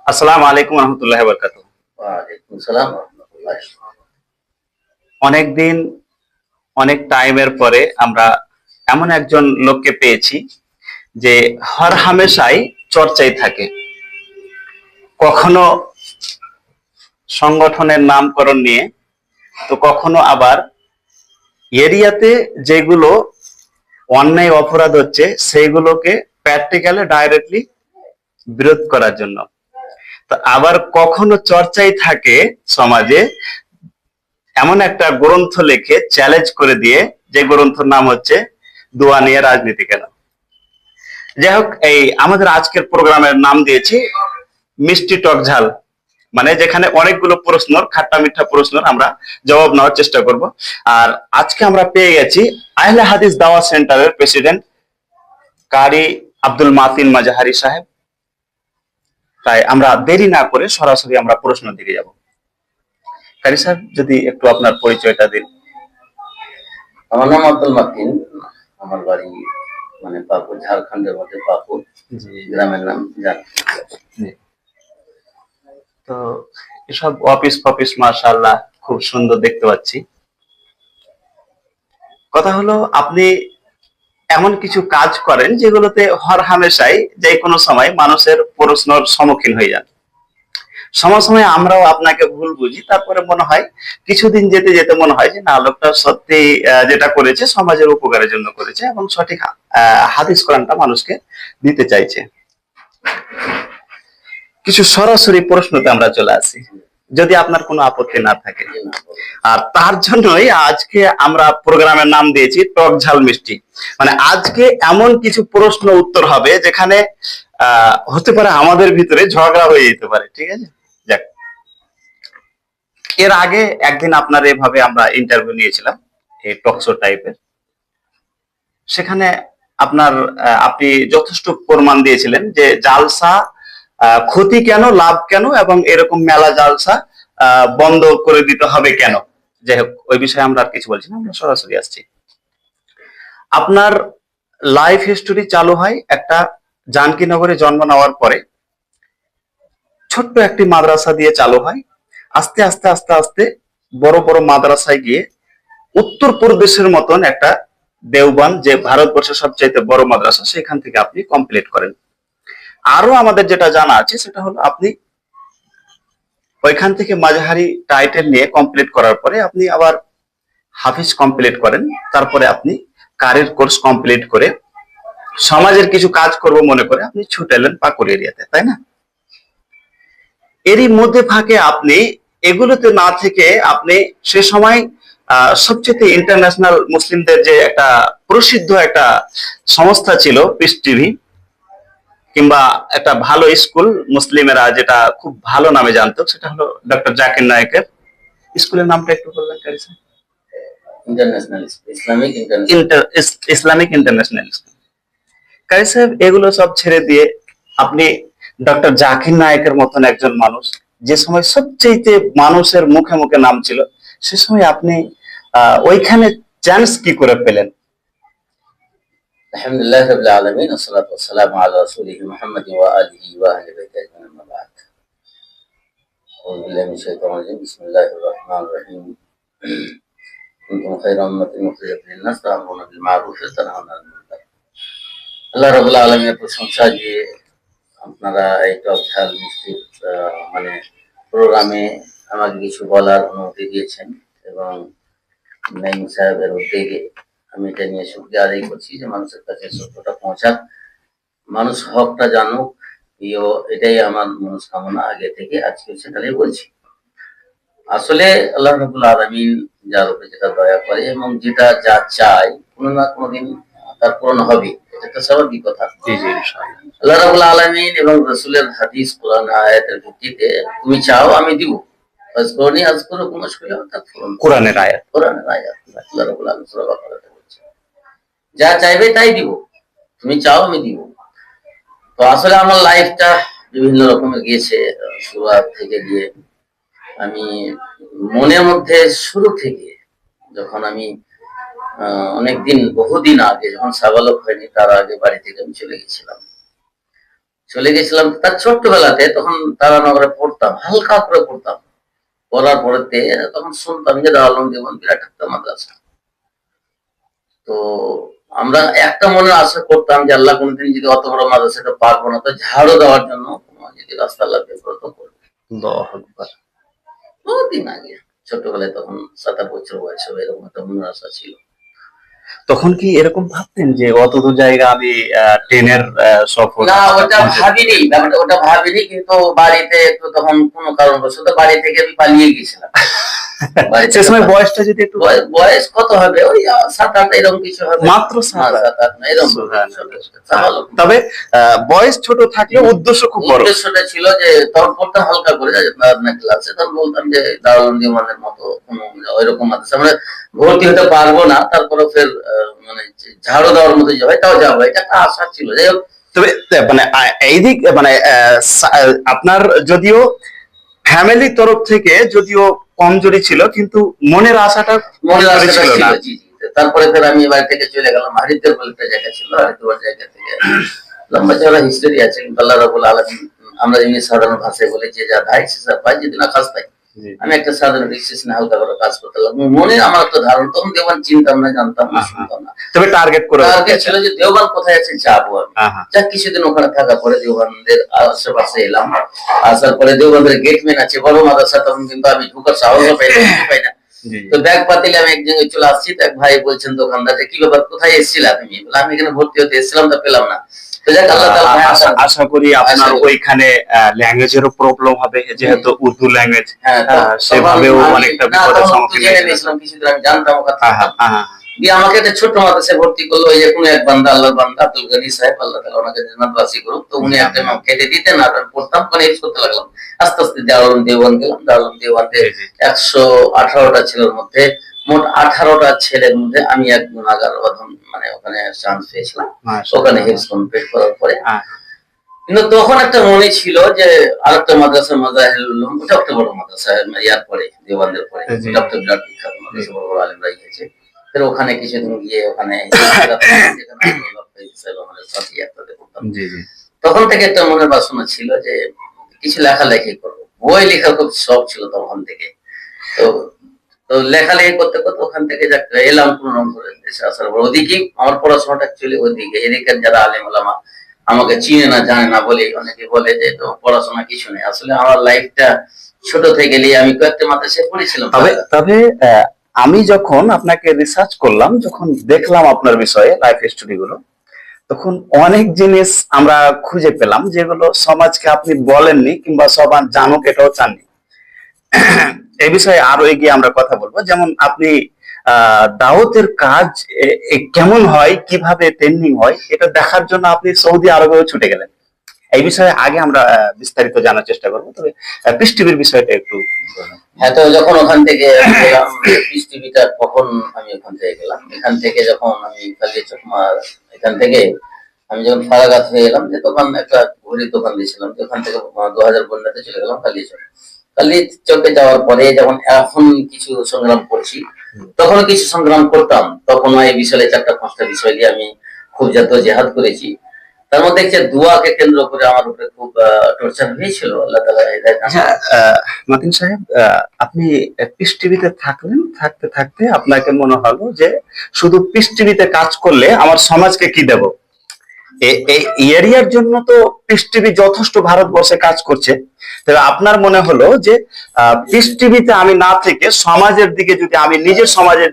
আসসালামু আলাইকুম রহমতুল্লাহ বরকাত। ওয়ালাইকুম সালাম ওয়া রাহমাতুল্লাহ। অনেকদিন অনেক টাইমের পরে আমরা এমন একজন লোককে পেয়েছি যে হর হামেশাই চর্চায় থাকে। কখনো সংগঠনের নামকরণ নিয়ে, তো কখনো আবার এরিয়াতে যেগুলো অন্যায় অপরাধ হচ্ছে সেইগুলোকে প্র্যাকটিক্যালি ডাইরেক্টলি বিরোধ করার জন্য। তো আবার কখনো চর্চায় থাকে সমাজে এমন একটা গ্রন্থ লিখে চ্যালেঞ্জ করে দিয়ে, যে গ্রন্থের নাম হচ্ছে দোয়া নিয়ে রাজনীতি কেন। যাই হোক, এই আমাদের আজকের প্রোগ্রামের নাম দিয়েছি মিষ্টি টক ঝাল, মানে যেখানে অনেকগুলো প্রশ্ন, খাট্টা মিঠা প্রশ্ন আমরা জবাব নেওয়ার চেষ্টা করব। আর আজকে আমরা পেয়ে গেছি আহলে হাদিস দাওয়া সেন্টারের প্রেসিডেন্ট কারি আব্দুল মাতিন মাজাহারি সাহেব। তাই আমরা দেরি না করে সরাসরি আমরা প্রশ্ন দিকে যাব। কারি সাহেব, যদি একটু আপনার পরিচয়টা দিন। আমার নাম আব্দুল মাতিন। আমার বাড়ি পাকুড়, ঝাড়খণ্ডের মধ্যে পাকুড়। গ্রামের নাম জি। তো এসব অফিস ফফিস মাশাআল্লাহ খুব সুন্দর দেখতে পাচ্ছি। কথা হলো, আপনি এমন কিছু কাজ করেন যেগুলোতে হর হামেশাই যে কোনো সময় মানুষের প্রশ্নের সম্মুখীন হয়ে যান। সময় সময় আমরাও আপনাকে ভুল বুঝি, তারপরে মনে হয় কিছুদিন যেতে যেতে মনে হয় যে না, লোকটা সত্যি যেটা করেছে সমাজের উপকারের জন্য করেছে এবং সঠিক হাদিস কোরআনটা মানুষকে দিতে চাইছে। কিছু সরাসরি প্রশ্নতে আমরা চলে আসি, যদি আপনার কোনো আপত্তি না থাকে। আর তার জন্যই আজকে আমরা প্রোগ্রামের নাম দিয়েছি টক ঝাল মিষ্টি। মানে আজকে এমন কিছু প্রশ্ন উত্তর হবে যেখানে হতে পারে আমাদের ভিতরে ঝগড়া হয়ে যেতে পারে, ঠিক আছে? যাক, এর আগে একদিন আপনার এভাবে আমরা ইন্টারভিউ নিয়েছিলাম, এই টক শো টাইপের। সেখানে আপনি যথেষ্ট প্রমাণ দিয়েছিলেন যে জালসা ক্ষতি কেন, লাভ কেন, এবং এরকম মেলা জালসা বন্ধ করে দিতে হবে কেন। যাই হোক, ওই বিষয়ে আমরা আর কিছু বলছি না, আমরা সরাসরি আসছি। আপনার লাইফ হিস্টোরি চালু হয় একটা জানকীনগরে জন্ম নেওয়ার পরে, ছোট্ট একটি মাদ্রাসা দিয়ে চালু হয়। আস্তে আস্তে আস্তে আস্তে বড় বড় মাদ্রাসায় গিয়ে উত্তরপ্রদেশের মতন একটা দেওবন্দ, যে ভারতবর্ষের সবচাইতে বড় মাদ্রাসা, সেখান থেকে আপনি কমপ্লিট করেন। আরো আমাদের যেটা জানা আছে সেটা হলো, আপনি ওইখান থেকে মাঝহারি টাইটেল নিয়ে কমপ্লিট করার পরে আপনি আবার হাফিজ কমপ্লিট করেন। তারপরে আপনি কারির কোর্স কমপ্লিট করে সমাজের কিছু কাজ করব মনে করে আপনি ছুটে এলেন পাকুড় এরিয়াতে, তাই না? এরই মধ্যে ফাঁকে আপনি এগুলোতে না থেকে আপনি সে সময় সবচেয়ে ইন্টারন্যাশনাল মুসলিমদের যে একটা প্রসিদ্ধ একটা সংস্থা ছিল পিস টিভি, কিংবা একটা ভালো স্কুল মুসলিমেরা যেটা খুব ভালো নামে জানতো, সেটা হলো ডক্টর জাকির নায়েকের স্কুলের নামটা একটু বলবেন কারি sir? International Islamic International School. কারি সাহেব, এগুলো সব ছেড়ে দিয়ে আপনি ডক্টর জাকির নায়েকের মতন একজন মানুষ, যে সময় সবচেয়ে মানুষের মুখে মুখে নাম ছিল, সে সময় আপনি ওইখানে চান্স কি করে পেলেন? আলহামদুলিল্লাহ রাব্বিল আলামিন, ওয়াসসালাতু ওয়াসসালামু আলা রাসূলিহি মুহাম্মাদিন ওয়া আলিহি ওয়া আহলি বাইতিহি আজমাইন, আম্মা বা'দ। আউযু বিল্লাহি মিনাশ শাইতানির রাজীম। বিসমিল্লাহির রাহমানির রাহিম। কুনতুম খায়রা উম্মাতিন উখরিজাত লিন-নাস তা'মুরুনা বিল মা'রুফ ওয়া তানহাউনা আনিল মুনকার। আল্লাহ রাব্বুল আলামিনের প্রশংসা যে আপনারা এই টক ঝাল মিষ্টির প্রোগ্রামে আমাকে কিছু বলার অনুমতি দিয়েছেন, এবং নাইম সাহেবের উদ্যোগে আমি এটা নিয়ে শুকরিয়া আদায় করছি যে মানুষের কাছে সত্যটা পৌঁছাক, মানুষ হকটা জানুক। এটাই আমার মনস্কামনা আগে থেকে, আজকে সেটাই বলছি। আসলে আল্লাহ রাব্বুল আলামিন যার উপরে যেটা দয়া করে এবং যেটা যা চায়, কোনো না কোনোদিন তার পূরণ হবে, এটা একটা স্বাভাবিক কথা। আল্লাহ রাব্বুল আলামিন এবং রাসূলের হাদিস, কোরআন আয়াতের ভিত্তিতে তুমি চাও আমি দিব। কোরআনের আয়াত। আল্লাহ রাব্বুল আলামিন সূরা বাকারাতে বলছেন, যা চাইবে তাই দিব, তুমি চাও আমি দিব। তো আসলে আমার লাইফটা বিভিন্ন রকমের গিয়েছে। শুরু থেকে গিয়ে আমি মনের মধ্যে শুরু থেকে, যখন আমি অনেকদিন বহুদিন আগে, যখন সাবালক হয়নি তার আগে বাড়ি থেকে আমি চলে গেছিলাম। চলে গেছিলাম তার ছোট্টবেলাতে, তখন তারানগরে পড়তাম, হালকা করে পড়তাম। পড়ার পরেতে তখন শুনতাম যে দারুল উলুম দেওবন্দ বিরাট একটা মাদ্রাসা। তো আমরা একটা মনে আশা করতাম যে আল্লাহ কোনদিন যদি অত বড় মাদ্রাসাটা পারবো না, তো ঝাড়ু দেওয়ার জন্য কোনো যদি রাস্তা আল্লাহ বের করে তো করবে। আল্লাহু আকবার। বহুদিন আগে, ছোটবেলায় তখন 7-8 বছর বয়সে এরকম একটা মনের আশা ছিল। তখন কি এরকম ভাবতেন যে অত দূর জায়গা আমি ট্রেনের সফর না, ওটা ভাবিনি, ব্যাপারটা ওটা ভাবিনি, কিন্তু বাড়িতে একটু তখন কোনো কারণবশত বাড়ি থেকে আমি পালিয়ে গেছিলাম। বাড়ি সে থেকে সময় বয়সটা যদি একটু বয়স কত হবে, ওই 7-8 এরকম কিছু হবে। মাত্র না, 7-8 না, এরকম ভালো। তবে বয়স ছোট থাকলে উদ্দেশ্য খুব বড়। উদ্দেশ্যটা ছিল যে তখন পড়তাম হালকা করে, না ক্লাসে তখন বলতাম যে দারুল উলুম দেওবন্দের মতো কোনো ওইরকম মাদ্রাসা আমরা ভর্তি হতে পারবো না, তারপরে ফের মানে ঝাড়ু দেওয়ার মতো যে হয় তাও যাবো, এটা একটা আশা ছিল। যাই হোক, তবে মানে এই দিক মানে আপনার যদিও ফ্যামিলির তরফ থেকে যদিও কমজোরি ছিল, কিন্তু মনের আশাটা মনের কমজোরি আশাটা ছিল ছিল, না। জি জি। তারপরে ফের আমি বাড়ি থেকে চলে গেলাম হরিদ্বার বলে একটা জায়গা ছিল, হরিদ্বার জায়গা থেকে লম্বা চওড়া হিস্টোরি আছে, কিন্তু আল্লাহ রাব্বুল আলামিন, আমরা এমনি সাধারণ ভাষায় বলি যে যা ধাই সে যা পাই, যদি না কাজ পাই। জি। আমি একটা সাধারণ রিক্সেশনে হালকা করে কাজ করতে লাগলাম। মনে আমার একটা ধারণা, তখন দেওবান চিনতাম না, জানতাম না, শুনতাম না। তবে টার্গেট করে টার্গেট ছিল যে দেওবান কোথায় আছে যাবো আমি। হ্যাঁ। যাক, কিছুদিন ওখানে থাকার পরে দেওবানদের আশেপাশে এলাম। আসার পরে দেওবানদের গেটম্যান আছে, বড় মাদ্রাসা, তখন কিন্তু আমি ঢোকার সাহসও পাই না, কিছু পাই না। জি। তো ব্যাগ পাতিলে আমি এক জায়গায় চলে আসছি, তো এক ভাই বলছেন দোকানদার যে কি ব্যাপার, কোথায় এসেছিলা তুমি? বলে আমি এখানে ভর্তি হতে এসেছিলাম, তো পেলাম না। তো যাক, আল্লাহ তাআলা আশা করি আপনার ওইখানে ল্যাঙ্গুয়েজেরও প্রবলেম হবে, যেহেতু উর্দু ল্যাঙ্গুয়েজ, সেভাবেও অনেকটা বিপদের সম্মুখীন হয়েছিলাম। কিছুদিন আমি জানতাম ওখানে। হ্যাঁ। দিয়ে আমাকে একটা ছোট্ট মাদ্রাসায় ভর্তি করলো, ওই যে কোনো এক বান্দা, আল্লাহর বান্দা আব্দুল গনি সাহেব, আল্লাহ তাআলা ওনাকে জান্নাতবাসী করুক। তো উনি একটা নাম কেটে দিতেন, আর আমি পড়তাম, মানে এই করতে লাগলাম। আস্তে আস্তে দারুল উলুম দেওবন্দ গেলাম। দারুল উলুম দেওবন্দে 118টা ছেলের মধ্যে মোট 18টা ছেলের মধ্যে আমি এক গুণাগার মানে ওখানে চান্স পেয়েছিলাম। ওখানে হিফজ কমপ্লিট করার পরে কিন্তু তখন একটা মনে ছিল যে আরেকটা মাদ্রাসা, মাজাহিরুল উলুম, ওটা একটা বড় মাদ্রাসা, ইয়ার পরে দেওবন্দের পরে, ওটা একটা বিরাট বিখ্যাত মাদ্রাসা, বড় বড় আলেমরা গিয়েছে। ফের ওখানে কিছুদিন গিয়ে ওখানে তখন থেকে একটা মনের বাসনা ছিল যে কিছু লেখালেখি করবো, বই লেখার খুব শখ ছিল তখন থেকে। তো তো লেখালেখি করতে করতে ওখান থেকে এলাম কোন রকম করে দেশে আসার পর। ওদিকে আমার পড়াশোনাটা অ্যাকচুয়ালি ওইদিকে, এদিকের যারা আলেম ওলামা আমাকে চিনে না, জানে না বলে অনেকে বলে যে তো পড়াশোনা কিছু নেই। আসলে আমার লাইফটা ছোট থেকে আমি কয়েকটা মাদ্রাসায় পড়েছিলাম। তবে আমি যখন আপনাকে রিসার্চ করলাম, যখন দেখলাম আপনার বিষয়ে লাইফ স্টোরি গুলো, তখন অনেক জিনিস আমরা খুঁজে পেলাম যেগুলো সমাজকে আপনি বলেননি, কিংবা সবার জানুক এটাও চাননি। এই বিষয়ে আরো এগিয়ে আমরা কথা বলবো। যেমন আপনি দাওয়াতের কাজ কেমন হয়, কিভাবে ট্রেনিং হয়, এটা দেখার জন্য আপনি সৌদি আরবেও ছুটে গেলেন। এই বিষয়ে আগে আমরা বিস্তারিত জানার চেষ্টা করবো। তবে পিস টিভির বিষয়টা একটু। হ্যাঁ, তো যখন ওখান থেকে গেলাম পিস টিভিটা, কখন আমি ওখান থেকে গেলাম, এখান থেকে যখন আমি এখান থেকে আমি যখন ফারাগাত হয়ে এলাম, যে তখন একটা ঘড়ির দোকান দিয়েছিলাম, ওখান থেকে 2000 বন্যাতে চলে গেলাম কালিয়াচক। কালিয়াচকে যাওয়ার পরে যখন এখন কিছু সংগ্রাম করছি, তখন কিছু সংগ্রাম করতাম। তখন এই বিষয়ে 4-5টা বিষয় দিয়ে আমি খুব জেহাদ করেছি। তার মধ্যে একটা দোয়াকে কেন্দ্র করে আমার উপরে খুব টর্চার হয়েছিল। আল্লাহ তাআলা হেদায়েত দান করুন। মাতিন সাহেব, আপনি পিস টিভিতে থাকলেন, থাকতে থাকতে আপনাকে মনে হলো যে শুধু পিস টিভিতে কাজ করলে আমার সমাজকে কি দেব। এই এরিয়ার জন্য তো পিস টিভি যথেষ্ট ভারতবর্ষে কাজ করছে। তবে আপনার মনে হলো যে পিস টিভিতে আমি না থেকে সমাজের দিকে যদি আমি নিজের সমাজের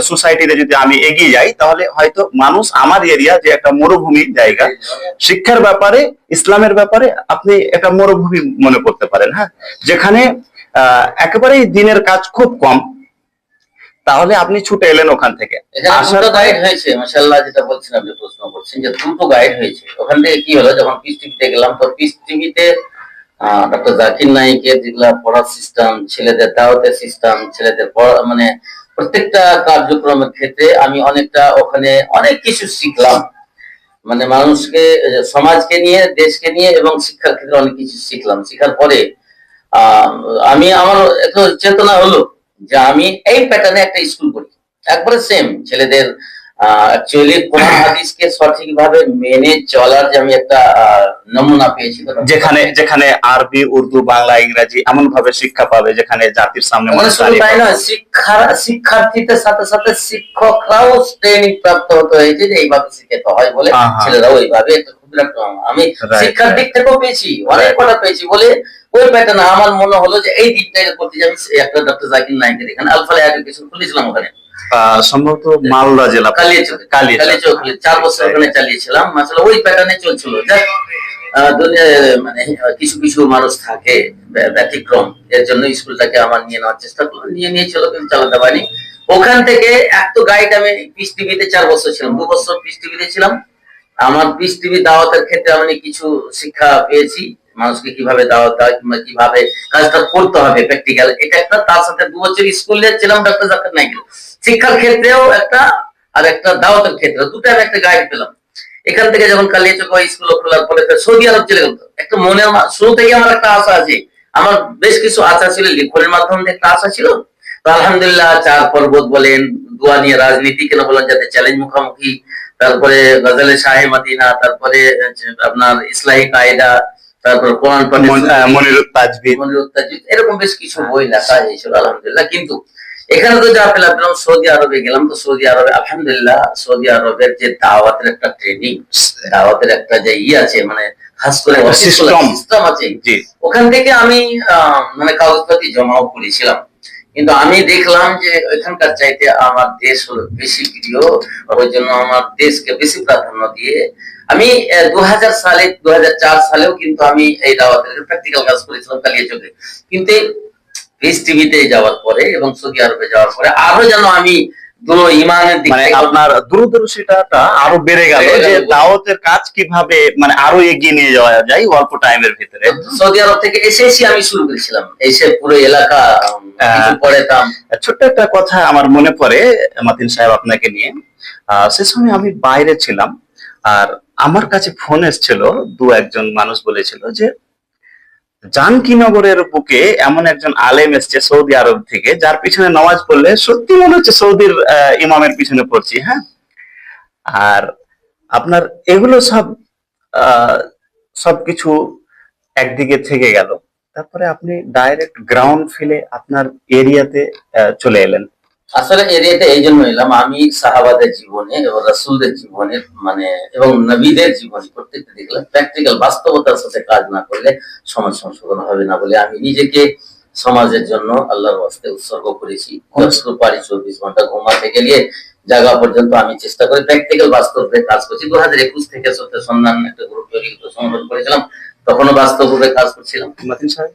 সোসাইটিতে যদি আমি এগিয়ে যাই, তাহলে হয়তো মানুষ আমার এরিয়া যে একটা মরুভূমি জায়গা, শিক্ষার ব্যাপারে, ইসলামের ব্যাপারে আপনি একটা মরুভূমি মনে করতে পারেন। হ্যাঁ, যেখানে একেবারেই দিনের কাজ খুব কম, তাহলে আপনি ছুটে এলেন ওখান থেকে। দুটো গাইড হয়েছে, মাশাআল্লাহ, যেটা বলছেন আপনি, প্রশ্ন করছেন যে দুটো গাইড হয়েছে। ওখান থেকে কি হলো, যখন পিস টিভিতে গেলাম, তো পিস টিভিতে ডক্টর জাকির নাইকের যেগুলা পড়ার সিস্টেম, ছেলেদের দাওয়াতের সিস্টেম, ছেলেদের মানে প্রত্যেকটা কার্যক্রমের ক্ষেত্রে আমি অনেকটা ওখানে অনেক কিছু শিখলাম। মানে মানুষকে, সমাজকে নিয়ে, দেশকে নিয়ে এবং শিক্ষার ক্ষেত্রে অনেক কিছু শিখলাম। শিখার পরে আমার একটু চেতনা হলো যে আমি এই প্যাটার্নে একটা স্কুল করি, একবারে সেম ছেলেদের অ্যাকচুয়ালি কোরআন হাদিসকে সঠিকভাবে মেনে চলার যে আমি একটা নমুনা পেয়েছি, তো যেখানে যেখানে আরবি, উর্দু, বাংলা, ইংরেজি এমন ভাবে শিক্ষা পাবে যেখানে জাতির সামনে মানে মানুষ শুধু দাঁড়িয়ে তাই কথা নয়, বলবে। শিক্ষার্থীদের সাথে সাথে শিক্ষকরাও ট্রেনিং প্রাপ্ত হতে হয়েছে যে এইভাবে শিখাতে হয় বলে, আহা, ছেলেরাও এইভাবে একটা ক্ষুদ্র একটা আমি রাইট শিক্ষার দিক রাইট। থেকেও পেয়েছি, অনেক কটা পেয়েছি বলে ওই প্যাটার্ন আমার মনে হলো যে এই দিকটাকে করতে যে আমি একটা ডক্টর জাকির নাইকের এখানে আলফালা এডুকেশন খুলেছিলাম ওখানে সম্ভবত মালদা জেলা, কালিয়াচক, কালিয়াচক। 4 বছর ওখানে চালিয়েছিলাম। আসলে ওই প্যাটার্নে চলছিল। যাক, মানে কিছু কিছু মানুষ থাকে ব্যতিক্রম, এর জন্য স্কুলটাকে আমার নিয়ে নেওয়ার চেষ্টা করলো, নিয়ে নিয়েছিল কিন্তু চালাতে পারিনি। ওখান থেকে এক তো গাইড, আমি পিস টিভিতে 4 বছর ছিলাম, 2 বছর পিস টিভিতে ছিলাম। আমার পিস টিভি দাওয়াতের ক্ষেত্রে আমি কিছু শিক্ষা পেয়েছি, মানুষকে কিভাবে দাওয়াত দেওয়া কিংবা কিভাবে কাজটা করতে হবে প্র্যাকটিক্যাল, এটা একটা। তার সাথে 2 বছর স্কুলে ছিলাম ডক্টর জাকির নাইকের, শিক্ষার ক্ষেত্রেও একটা, আর একটা দাওয়াতের ক্ষেত্রে, দুটো আমি একটা গাইড পেলাম। এখান থেকে যখন কালিয়াচক স্কুল খোলার পরে সৌদি আরব চলে গেল, একটা মনে শুরু থেকে আমার একটা আশা আছে। আমার বেশ কিছু আশা ছিল, লিখনের মাধ্যমে একটা আশা ছিল। তো আলহামদুলিল্লাহ, চার পর্বত বলেন, দোয়া নিয়ে রাজনীতি কেন বলেন, যাতে চ্যালেঞ্জ মুখোমুখি, তারপরে গজালে শাহে মদিনা, তারপরে আপনার ইসলাহি কায়দা, তারপর কোরআন মনিরুত তাজবিদ, এরকম বেশ কিছু বই লেখা হয়েছিল আলহামদুলিল্লাহ। কিন্তু এখানে তো যা পেলাম, সৌদি আরবে গেলাম, তো সৌদি আরবে আলহামদুলিল্লাহ, সৌদি আরবের যে দাওয়াতের একটা ট্রেনিং, দাওয়াতের একটা যে আছে, মানে খাস করে সিস্টেম আছে, ওখান থেকে আমি মানে কাগজপাতি জমাও করেছিলাম। কিন্তু আমি দেখলাম যে ওইখানকার চাইতে আমার দেশ হলো বেশি প্রিয়, ওই জন্য আমার দেশকে বেশি প্রাধান্য দিয়ে আমি 2000 সালে, 2004 সালেও কিন্তু আমি এই দাওয়াতের প্র্যাকটিক্যাল কাজ করেছিলাম কালিয়াচকে। কিন্তু পিস টিভিতে যাওয়ার পরে এবং সৌদি আরবে যাওয়ার পরে আরো যেন আমি ইমানের দিক মানে থেকে আপনার দূরদর্শিতাটা আরো বেড়ে গেল যে দাওয়াতের কাজ কিভাবে মানে আরো এগিয়ে নিয়ে যাওয়া যায় অল্প টাইমের ভিতরে। সৌদি আরব থেকে এসেছি আমি শুরু করেছিলাম, এসে পুরো এলাকা কিছু পড়েতাম। ছোট্ট একটা কথা আমার মনে পড়ে মাতিন সাহেব আপনাকে নিয়ে। সে সময় আমি বাইরে ছিলাম, আর আমার কাছে ফোন এসেছিল, একজন মানুষ বলেছিল যে জানকীনগরের বুকে এমন একজন আলেম এসছে সৌদি আরব থেকে, যার পিছনে নামাজ পড়লে সত্যি মনে হচ্ছে সৌদির ইমামের পিছনে পড়ছি। হ্যাঁ, আর আপনার এগুলো সব সবকিছু একদিকে থেকে গেল, তারপরে আপনি ডাইরেক্ট গ্রাউন্ড ফিলে আপনার এরিয়াতে চলে এলেন। আসলে এরিয়াতে এই জন্য এলাম, আমি সাহাবাদের জীবনে এবং রাসূলদের জীবনে মানে এবং নবীদের জীবনে প্রত্যেকটা দেখলাম প্র্যাকটিক্যাল বাস্তবতার সাথে কাজ না করলে সমাজ সংশোধন হবে না বলে আমি নিজেকে সমাজের জন্য আল্লাহর ওয়াস্তে উৎসর্গ করেছি। যতটুকু পারি 24 ঘন্টা ঘুমাতে গেলে জায়গা পর্যন্ত আমি চেষ্টা করি প্র্যাকটিক্যাল বাস্তবে কাজ করছি। 2021 থেকে সত্য সন্ধান একটা গ্রুপ তৈরি সংগঠন করেছিলাম, তখনও বাস্তবভাবে কাজ করছিলাম। মাতিন সাহেব,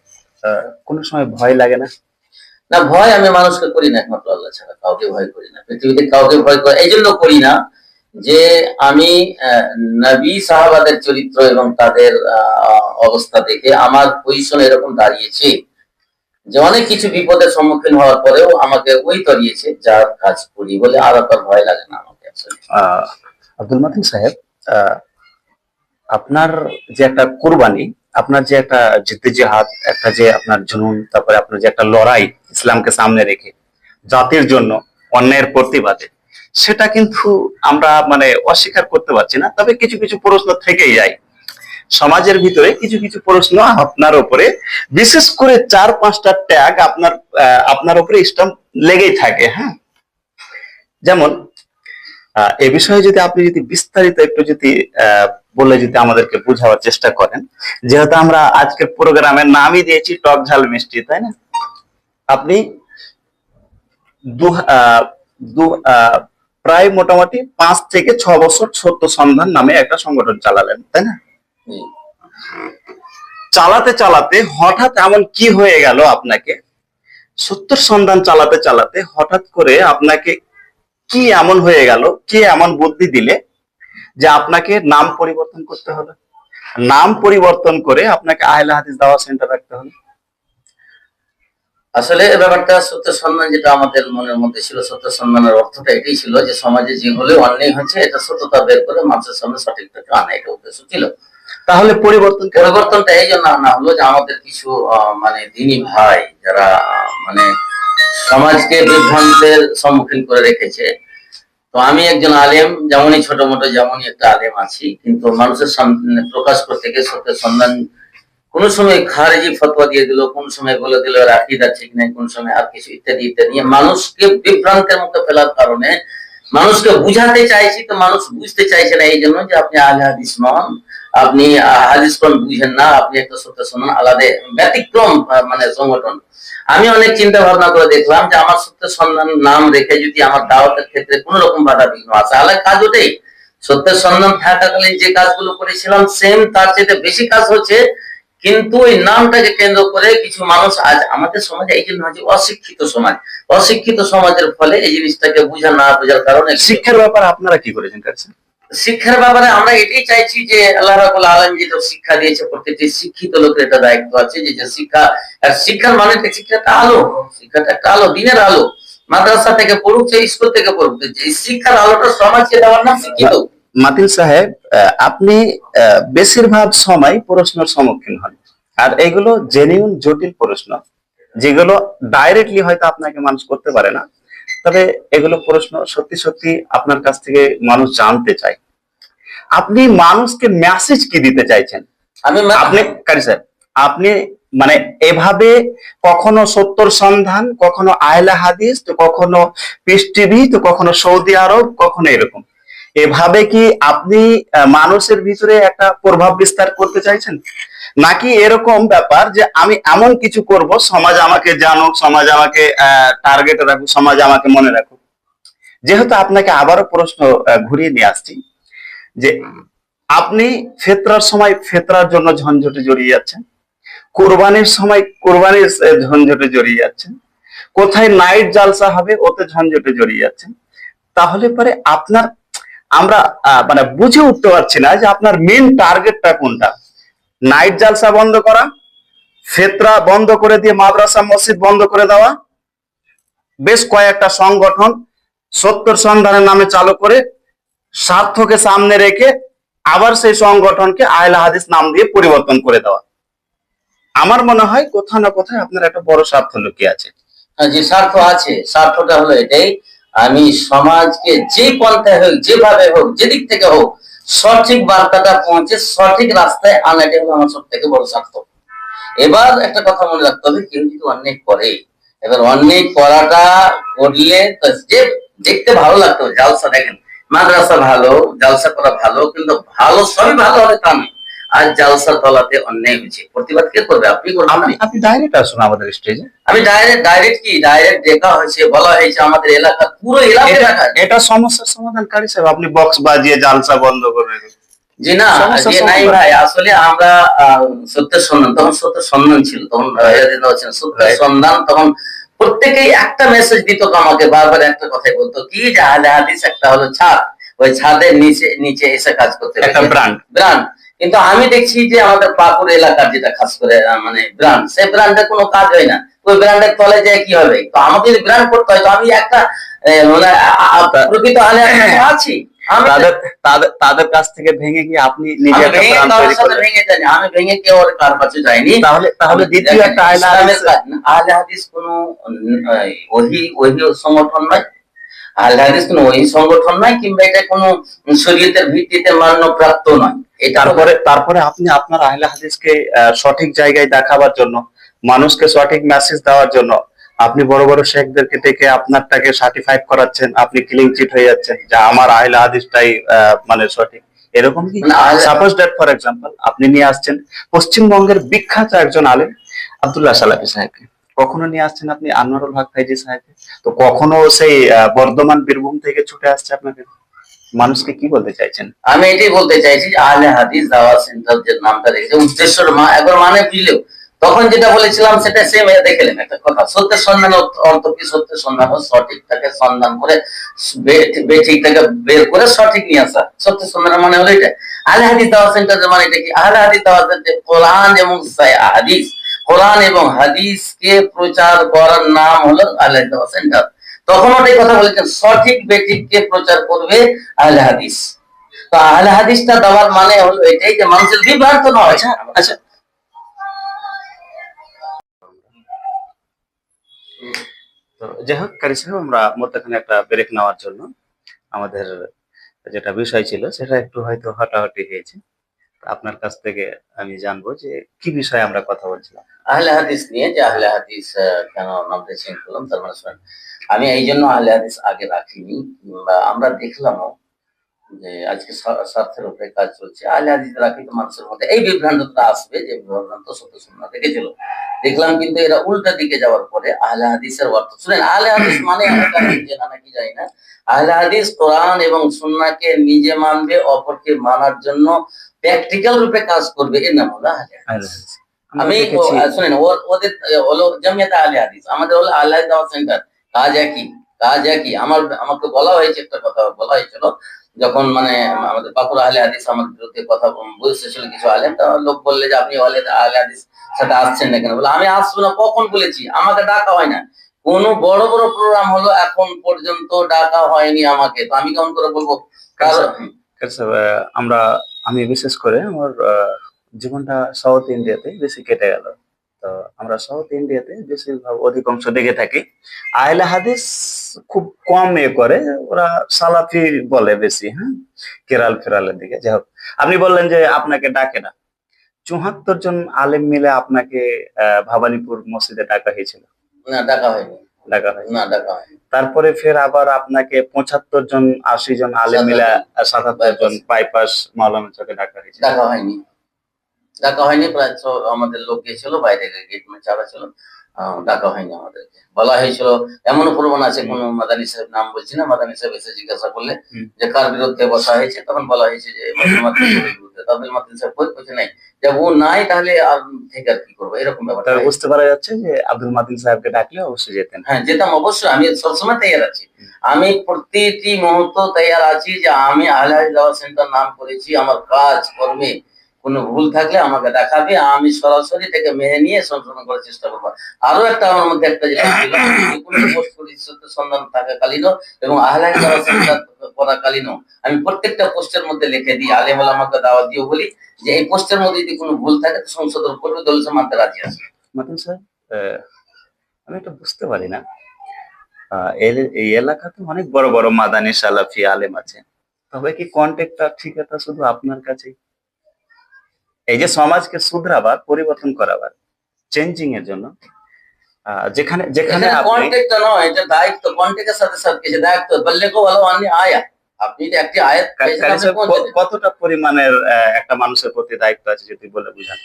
কোনো সময় ভয় লাগে না? না, ভয় আমি মানুষকে করি না, একমাত্র আল্লাহ ছাড়া কাউকে ভয় করি না, পৃথিবীতে কাউকে ভয় করি এই জন্য করি না যে আমি নবী সাহাবাদের চরিত্র এবং তাদের অবস্থা দেখে আমার পজিশন এরকম দাঁড়িয়েছে যে অনেক কিছু বিপদের সম্মুখীন হওয়ার পরেও আমাকে ওই তরিয়েছে যার কাজ করি বলে, আর আপনার ভয় লাগে না আমাকে। আব্দুল মাতিন সাহেব, আপনার যে একটা কোরবানি, আপনার যে একটা জিদ্দিজাহাদ, একটা যে আপনার জুনুন, তারপরে আপনার যে একটা লড়াই ইসলামকে সামনে রেখে জাতির জন্য অন্যায়ের প্রতিবাদে, সেটা কিন্তু আমরা মানে অস্বীকার করতে পারছি না। তবে কিছু কিছু প্রশ্ন থেকেই যায় সমাজের ভিতরে, কিছু কিছু প্রশ্ন আপনার উপরে, বিশেষ করে 4-5টা ট্যাগ আপনার আপনার উপরে স্টাম্প লেগেই থাকে। হ্যাঁ, যেমন এ বিষয়ে যদি আপনি যদি বিস্তারিত একটু যদি বলে যদি আমাদেরকে বোঝাবার চেষ্টা করেন, যেহেতু আমরা আজকের প্রোগ্রামের নামই দিয়েছি টক ঝাল মিষ্টি, তাই না? আপনি প্রায় মোটামুটি 5 থেকে 6 বছর সত্য সন্ধান নামে একটা সংগঠন চালালেন, তাই না? চালাতে চালাতে হঠাৎ এমন কি হয়ে গেল আপনাকে, সত্যের সন্ধান চালাতে চালাতে হঠাৎ করে আপনাকে কি এমন হয়ে গেল, কে এমন বুদ্ধি দিলে যে আপনাকে নাম পরিবর্তন করতে হলো, নাম পরিবর্তন করে আপনাকে আহলে হাদিস দাওয়া সেন্টার রাখতে হলো? আসলে ব্যাপারটা সত্য সন্ধান যেটা আমাদের মনের মধ্যে ছিল, সত্য সন্ধানের অর্থটা এটাই ছিল যে সমাজে যেগুলো অন্যায় হচ্ছে এটা সত্যতা বের করে মানুষের সামনে সঠিকটাকে আনা, এটা উদ্দেশ্য ছিল। তাহলে পরিবর্তনটা এই জন্য আনা হলো যে আমাদের কিছু মানে দিনী ভাই যারা মানে সমাজকে বিভ্রান্তের সম্মুখীন করে রেখেছে, তো আমি একজন আলেম, যেমনই ছোট মোটো যেমনই একটা আলেম আছি, কিন্তু মানুষের সামনে প্রকাশ করতে গিয়ে সত্যের সন্ধান কোন সময় খারেজি ফতোয়া দিয়ে দিল, কোন সময় বলে দিল আকিদা ঠিক নেই, কোন সময় আর কিছু ইত্যাদি ইত্যাদি নিয়ে মানুষকে বিভ্রান্তের মধ্যে ফেলার কারণে মানুষকে বুঝাতে চাইছি, তো মানুষ বুঝতে চাইছে না। এই জন্য যে আপনি আহলে হাদিস নন, আপনি হাদিস কোন বুঝেন না, আপনি একটা সত্য সন্ধান আলাদা ব্যতিক্রম মানে সংগঠন। আমি অনেক চিন্তা ভাবনা করে দেখলাম যে আমার সত্য সন্ধান নাম রেখে যদি আমার দাওয়াতের ক্ষেত্রে কোন রকম বাধা বিঘ্ন আসে, তাহলে কাজ ওটাই। সত্যের সন্ধান থাকাকালীন যে কাজগুলো করেছিলাম সেম তার চেয়ে বেশি কাজ হচ্ছে, কিন্তু এই নামটাকে কেন্দ্র করে কিছু মানুষ আজ আমাদের সমাজে এই জন্য হচ্ছে অশিক্ষিত সমাজ, অশিক্ষিত সমাজের ফলে এই জিনিসটাকে বুঝা না বোঝার কারণে শিক্ষার ব্যাপারে আপনারা কি করেছেন কাছে? শিক্ষার ব্যাপারে আমরা এটাই চাইছি যে আল্লাহ রাব্বুল আলামিন যেটা শিক্ষা দিয়েছে প্রত্যেকটি শিক্ষিত লোকের এটা দায়িত্ব আছে যে শিক্ষা, আর শিক্ষার মানে শিক্ষাটা আলো, শিক্ষাটা একটা আলো, দিনের আলো। মাদ্রাসা থেকে পড়ুক, স্কুল থেকে পড়ুক, যে শিক্ষার আলোটা সমাজকে দেওয়ার নাম শিক্ষিত। মাতিন সাহেব, আপনি বেশিরভাগ সময় প্রশ্নের সম্মুখীন হন, আর এগুলো জেনিউন জটিল প্রশ্ন, যেগুলো ডাইরেক্টলি হয়তো আপনাকে মানুষ করতে পারে না, তবে এগুলো প্রশ্ন সত্যি সত্যি আপনার কাছ থেকে মানুষ জানতে চায়। আপনি মানুষকে মেসেজ কি দিতে চাইছেন? আপনি কারি স্যার, আপনি মানে এভাবে কখনো সত্যর সন্ধান, কখনো আহলে হাদিস, তো কখনো পিস টিভি, তো কখনো সৌদি আরব, কখনো এরকম, এভাবে কি আপনি মানুষের ভিতরে একটা প্রভাব বিস্তার করতে চাইছেন, নাকি এরকম ব্যাপার যে আমি এমন কিছু করব সমাজ আমাকে জানুক, সমাজ আমাকে টার্গেটে রাখুক, সমাজ আমাকে মনে রাখুক? যেহেতু আপনাকে আবারও প্রশ্ন ঘুরিয়ে নিয়ে আসছি, যে আপনি ফেতরার সময় ফেতরার জন্য ঝঞ্ঝটে জড়িয়ে যাচ্ছেন, কোরবানির সময় কোরবানির ঝঞ্ঝটে জড়িয়ে যাচ্ছেন, কোথায় নাইট জালসা হবে ওতে ঝঞ্ঝটে জড়িয়ে যাচ্ছেন, তাহলে পরে আপনার আমরা মানে বুঝে উঠতে পারছি না যে আপনার মেন টার্গেটটা কোনটা। নাইট জালসা বন্ধ করা, ফেতরা বন্ধ করে দিয়ে মাদ্রাসা মসজিদ বন্ধ করে দেওয়া, বেশ কয়েকটা সংগঠন সত্যের সন্ধানের নামে চালু করে স্বার্থকে সামনে রেখে আবার সেই সংগঠনকে আহলে হাদিস নাম দিয়ে পরিবর্তন করে দেওয়া, আমার মনে হয় কোথাও না কোথাও আপনার একটা বড় স্বার্থ লুকিয়ে আছে। যে স্বার্থ আছে, স্বার্থটা হলো এটাই, আমি সমাজকে যে পন্থায় হোক, যেভাবে হোক, যেদিক থেকে হোক, সঠিক বার্তাটা পৌঁছে সঠিক রাস্তায় আনাটাই হলো আমার সব থেকে বড় স্বার্থ। এবার একটা কথা মনে রাখতে হবে, কেউ যদি অন্যায় করে, এবার অন্যায় করাটা করলে যে দেখতে ভালো লাগতো, জালসা দেখেন, মাদ্রাসা ভালো, জালসা করা ভালো, কিন্তু ভালো সবই ভালো হবে তা নয়। আর জালসা তলাতে অন্যায় হয়েছে, প্রতিবাদ কে করবে? আপনি করবেন। আপনি ডাইরেক্ট আসুন আমাদের স্টেজে। আমি ডাইরেক্ট কি ডাইরেক্ট দেখা হয়েছে, বলা হয়েছে আমাদের এলাকার পুরো এলাকা, এটা সমস্যার সমাধানকারী সাহেব, আপনি বক্স বাজিয়ে জালসা বন্ধ করে জি না, জি নাই ভাই, আসলে আমরা সত্যের সন্ধান, তখন সত্যের সন্ধান ছিল, তখন সত্যের সন্ধান, তখন প্রত্যেকেই একটা মেসেজ দিত আমাকে, বারবার একটা কথাই বলতো কি যে আহলে হাদিস একটা হলো ছাদ, ওই ছাদের নিচে নিচে এসে কাজ করতে একটা ব্র্যান্ড। কিন্তু আমি দেখছি যে আমাদের পাকুড় এলাকার যেটা খাস করে মানে ব্র্যান্ড, সেই ব্র্যান্ডের কোনো কাজ হয় না, ওই ব্র্যান্ডের তলে যায় কি হবে? তো আমাকে যদি ব্র্যান্ড করতে হয়, তো আমি একটা মানে প্রকৃত আহলে হাদিস আছি, তাদের তাদের তাদের কাছ থেকে ভেঙে গিয়ে আপনি নিজে একটা ব্র্যান্ড তৈরি করলেন। আমি ভেঙে কেউ ওর কার কাছে যাইনি। তাহলে দ্বিতীয় একটা আহলে হাদিস কোন ওহি সংগঠন নয়, আহলে হাদিস কোন ওহি সংগঠন নয়, কিংবা এটা কোন শরীয়তের ভিত্তিতে মান্যপ্রাপ্ত নয়। তারপরে আপনি আপনার আহলে হাদিসকে সঠিক জায়গায় দেখাবার জন্য, মানুষকে সঠিক মেসেজ দেওয়ার জন্য আপনি বড় বড় শেখদেরকে ডেকে আপনারটাকে সার্টিফাইড করাচ্ছেন, আপনি ক্লিন চিট হয়ে যাচ্ছেন যে আমার আহলে হাদিসটাই মানে সঠিক, এরকম কি? সাপোজ দ্যাট ফর এক্সাম্পল আপনি নিয়ে আসছেন পশ্চিমবঙ্গের বিখ্যাত একজন আলেম আব্দুল্লাহ সালাফি সাহেবকে, কখনো নিয়ে আসছেন আপনি আনোয়ারুল হক ফাইজি সাহেবকে, তো কখনো সেই বর্ধমান বীরভূম থেকে ছুটে আসছে আপনাকে। মানুষকে কি বলতে চাইছেন? আমি এটাই বলতে চাইছি যে আহলে হাদিস দাওয়াত সেন্টার যে নামটা রেখেছে, উদ্দেশ্যের একবার মানে বুঝলেও, তখন যেটা বলেছিলাম সেটা সেম দেখলেন একটা কথা, সত্যের সন্ধান অর্থ কি? সত্যের সন্ধান সঠিকটাকে সন্ধান করে বেঠিকটাকে বের করে সঠিক নিয়ে আসা, সত্যের সন্ধান মানে হলো এটা। আহলে হাদিস দাওয়াত সেন্টার মানে এটা কি? আহলে হাদিস দাওয়াত সেন্টার কোরআন এবং হাদিস, কোরআন এবং হাদিসকে প্রচার করার নাম হলো আহলে হাদিস দাওয়াত সেন্টার। তখন ওটাই কথা বলেছেন, সঠিক বেঠিককে প্রচার করবে আহলে হাদিস। তো আহলে হাদিসটা দেওয়ার মানে হলো এটাই যে মানুষের বিভ্রান্ত নয়। আচ্ছা, তো যাই হোক কারি সাহেব, আমরা মধ্যখানে একটা ব্রেক নেওয়ার জন্য আমাদের যেটা বিষয় ছিল সেটা একটু হয়তো হাঁটাহাঁটি হয়েছে। তো আপনার কাছ থেকে আমি জানবো যে কি বিষয়ে আমরা কথা বলছিলাম। আহলে হাদিস নিয়ে, যে আহলে হাদিস কেন নামটা চেঞ্জ করলাম, তার মানে শুনেন, আমি এই জন্য আহলে হাদিস আগে রাখিনি, কিংবা আমরা দেখলামও যে আজকে স্বার্থের উপরে কাজ চলছে। আহলে হাদিস রাখি তো মানুষের মধ্যে এই বিভ্রান্তটা আসবে, যে বিভ্রান্ত সত্য সুন্নাহ দেখেছিল। দেখলাম কিন্তু এরা উল্টা দিকে যাওয়ার পরে আহলে হাদিসের অর্থ শুনেন। আহলে হাদিস মানে আমরা জানি যে না, নাকি জানি না, আহলে হাদিস কোরআন এবং সুন্নাহকে নিজে মানবে, অপরকে মানার জন্য প্র্যাকটিক্যাল রূপে কাজ করবে, এর নাম হলো আহলে আহলে হাদিস। হাদিস। আমরা আমি দেখেছি শুনেন, ওদের হলো জামিয়াতে আহলে হাদিস, আমাদের হলো আহলে হাদিস দাওয়াত সেন্টার। কাজ একই, কাজ একই। আমাকে বলা হয়েছে, একটা কথা বলা হয়েছিল, যখন মানে আমাদের বাকুর আহলে হাদিস আমার বিরুদ্ধে কথা বলতেছিল কিছু আলেম, তা লোক বললে যে আপনি আহলে হাদিস সাথে আসছেন না কেন? বলে আমি আসবো না, কখন বলেছি? আমাকে ডাকা হয় না। কোন বড় বড় প্রোগ্রাম হলো এখন পর্যন্ত ডাকা হয়নি আমাকে, তো আমি কেমন করে বলবো? কারণ স্যার, আমি বিশেষ করে আমার জীবনটা সাউথ ইন্ডিয়াতে বেশি কেটে গেল। তো আমরা সাউথ ইন্ডিয়াতে বেশিরভাগ অধিকাংশ দেখে থাকি আহলে হাদিস খুব কম করে, ওরা সালাফি বলে বেশি। হ্যাঁ, কেরাল ফেরালের দিকে। যাই হোক, আপনি বললেন যে আপনাকে ডাকে না। ৭৪ জন আলেম মিলে আপনাকে ভবানীপুর মসজিদে ডাকা হয়েছিল। না, ডাকা হয়নি। ডাকা হয় না, ডাকা হয়নি। তারপরে ফের আবার আপনাকে ৭৫ জন ৮০ জন আলেম মিলে ৭৭ জন বাইপাস মাওলানা চকে ডাকা হয়েছিল। ডাকা হয়নি, ডাকা হয়নি। প্রায় আমাদের লোক গিয়েছিল, বাইরে গেট চাপা ছিল। ডাকা হয়নি আমাদেরকে। বলা হয়েছিল, এমনও প্রমাণ আছে, কোন মাদানী সাহেব, নাম বলছি না, মাদানী সাহেব এসে জিজ্ঞাসা করলে যে কার বিরুদ্ধে বসা হয়েছে, তখন বলা হয়েছে যে আব্দুল মাতিন সাহেব বলছে নাই, যে ও নাই তাহলে আর থেকে আর কি করবো, এরকম ব্যাপার। তাহলে বুঝতে পারা যাচ্ছে যে আব্দুল মাতিন সাহেবকে ডাকলে অবশ্যই যেতেন। হ্যাঁ, যেতাম অবশ্যই। আমি সবসময় তৈয়ার আছি, আমি প্রতিটি মুহূর্ত তৈয়ার আছি যে আমি আহলে হাদিস দাওয়াত সেন্টার নাম করেছি, আমার কাজ কর্মে কোনো ভুল থাকলে আমাকে দেখাবে, আমি সরাসরি এটাকে মেনে নিয়ে সংশোধন করার চেষ্টা করবো। আরো একটা আমার মধ্যে একটা যেটা ছিল, যে কোনো পোস্ট করি সত্য সন্ধান থাকাকালীনও এবং আহলে হাদিস দাওয়াত সেন্টার করাকালীনও আমি প্রত্যেকটা পোস্টের মধ্যে লিখে দিই, আলেম ওলামাকে দাওয়াত দিও বলি যে এই পোস্টের মধ্যে যদি কোনো ভুল থাকে তো সংশোধন করবে, দল মানতে রাজি আছে। মাতিন সাহেব, আমি এটা বুঝতে পারি না, এই এলাকাতে অনেক বড় বড় মাদানী সালাফি আলেম আছে, তবে কি কন্টেক্টটা ঠিকাটা শুধু আপনার কাছেই? এই যে সমাজকে শুধরাবার, পরিবর্তন করাবার, চেঞ্জিং এর জন্য যেখানে যেখানে এখানে আপনি কন্টেক্ট নয়, এটা দায়িত্ব। কন্টেক্টের সাথে সাথে কিছু দায়িত্ব, বললে কো ভালো আনি আয়া, আপনি যে একটি আয়াত পেয়েছেন, কারি আপনি সাহেব, পৌঁছে দেন। কতটা পরিমাণের একটা মানুষের প্রতি দায়িত্ব আছে যদি বলে বুঝান।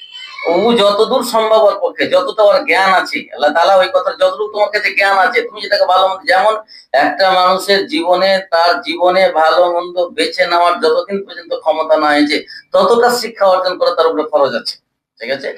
ও যতদূর সম্ভব ওর পক্ষে, যতটা ওর জ্ঞান আছে, আল্লাহ তাআলা ওই কথা, যতটুকু তোমার কাছে জ্ঞান আছে তুমি যেটাকে ভালো মন্দ, যেমন একটা মানুষের জীবনে, তার জীবনে ভালো মন্দ বেছে নেওয়ার যতদিন পর্যন্ত ক্ষমতা না হয়েছে, ততটা শিক্ষা অর্জন করা তার উপরে ফরজ আছে। ঠিক আছে?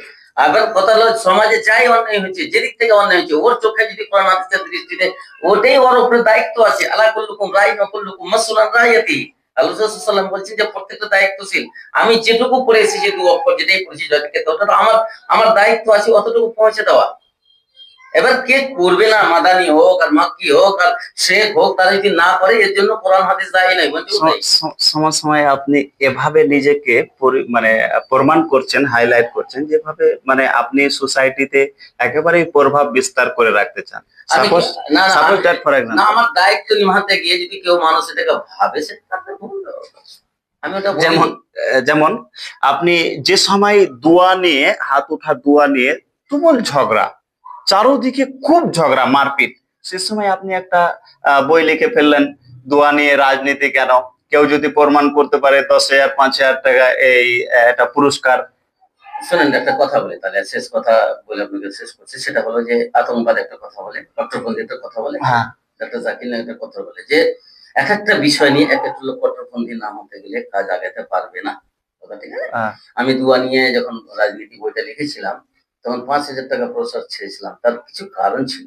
আবার কথা হলো, সমাজে যাই অন্যায় হয়েছে, যেদিক থেকে অন্যায় হয়েছে, ওর চোখে যদি কোরআন হাদিসের দৃষ্টিতে, ওটাই ওর উপরে দায়িত্ব আছে। আলা কুল্লুকুম রাইন ওয়া কুল্লুকুম মাসউলুন আন রাইয়াতিহি। আল্লাহ রাসূল সাল্লাল্লাহু আলাইহি ওয়াসাল্লাম বলছেন যে প্রত্যেকটা দায়িত্বশীল। আমি যেটুকু পড়ে এসেছি, দু অক্ষর যেটাই পড়েছি জয়কে, ওটা আমার আমার দায়িত্ব আছে অতটুকু পৌঁছে দেওয়া। এবার কে করবে না, মাদানি হোক আর মাক্কি হোক আর শেখ হোক, তারা যদি না করে, এর জন্য কোরআন হাদিস দায়ী নাই। সময় সময় আপনি এভাবে নিজেকে মানে প্রমাণ করছেন, হাইলাইট করছেন, যেভাবে মানে আপনি সোসাইটিতে একেবারেই প্রভাব বিস্তার করে রাখতে চান। আমি সাপোজ না না সাপোজ আমি- দ্যাট ফর না, এক্সাম্পল, আমার দায়িত্ব নিভাতে গিয়ে যদি কেউ মানুষ এটাকে ভাবে, সেটা ভুল। আমি ওটা বলি। যেমন যেমন আপনি যে সময় দোয়া নিয়ে, হাত উঠা দোয়া নিয়ে তুমুল ঝগড়া, চারোদিকে খুব ঝগড়া মারপিট, সে সময় আপনি একটা বই লিখে ফেললেন, দোয়া নিয়ে রাজনীতি কেন, কেউ যদি প্রমাণ করতে পারে ১০,০০০ ৫,০০০ টাকা এই একটা পুরস্কার। শোনেন, একটা কথা বলি, তাহলে শেষ কথা বলে আপনাকে শেষ করছি। সেটা হলো যে আতঙ্কবাদ একটা কথা বলে, কট্টরপন্থী একটা কথা বলে, হ্যাঁ, ডক্টর জাকির নায়েক একটা কথা বলে যে এক একটা বিষয় নিয়ে এক একটা লোক কট্টরপন্থী না হতে গেলে কাজ আগাতে পারবে না। কথা ঠিক আছে? আমি দুয়া নিয়ে যখন রাজনীতি বইটা লিখেছিলাম, তখন ৫,০০০ টাকা পুরস্কার ছেড়েছিলাম। তার কিছু কারণ ছিল।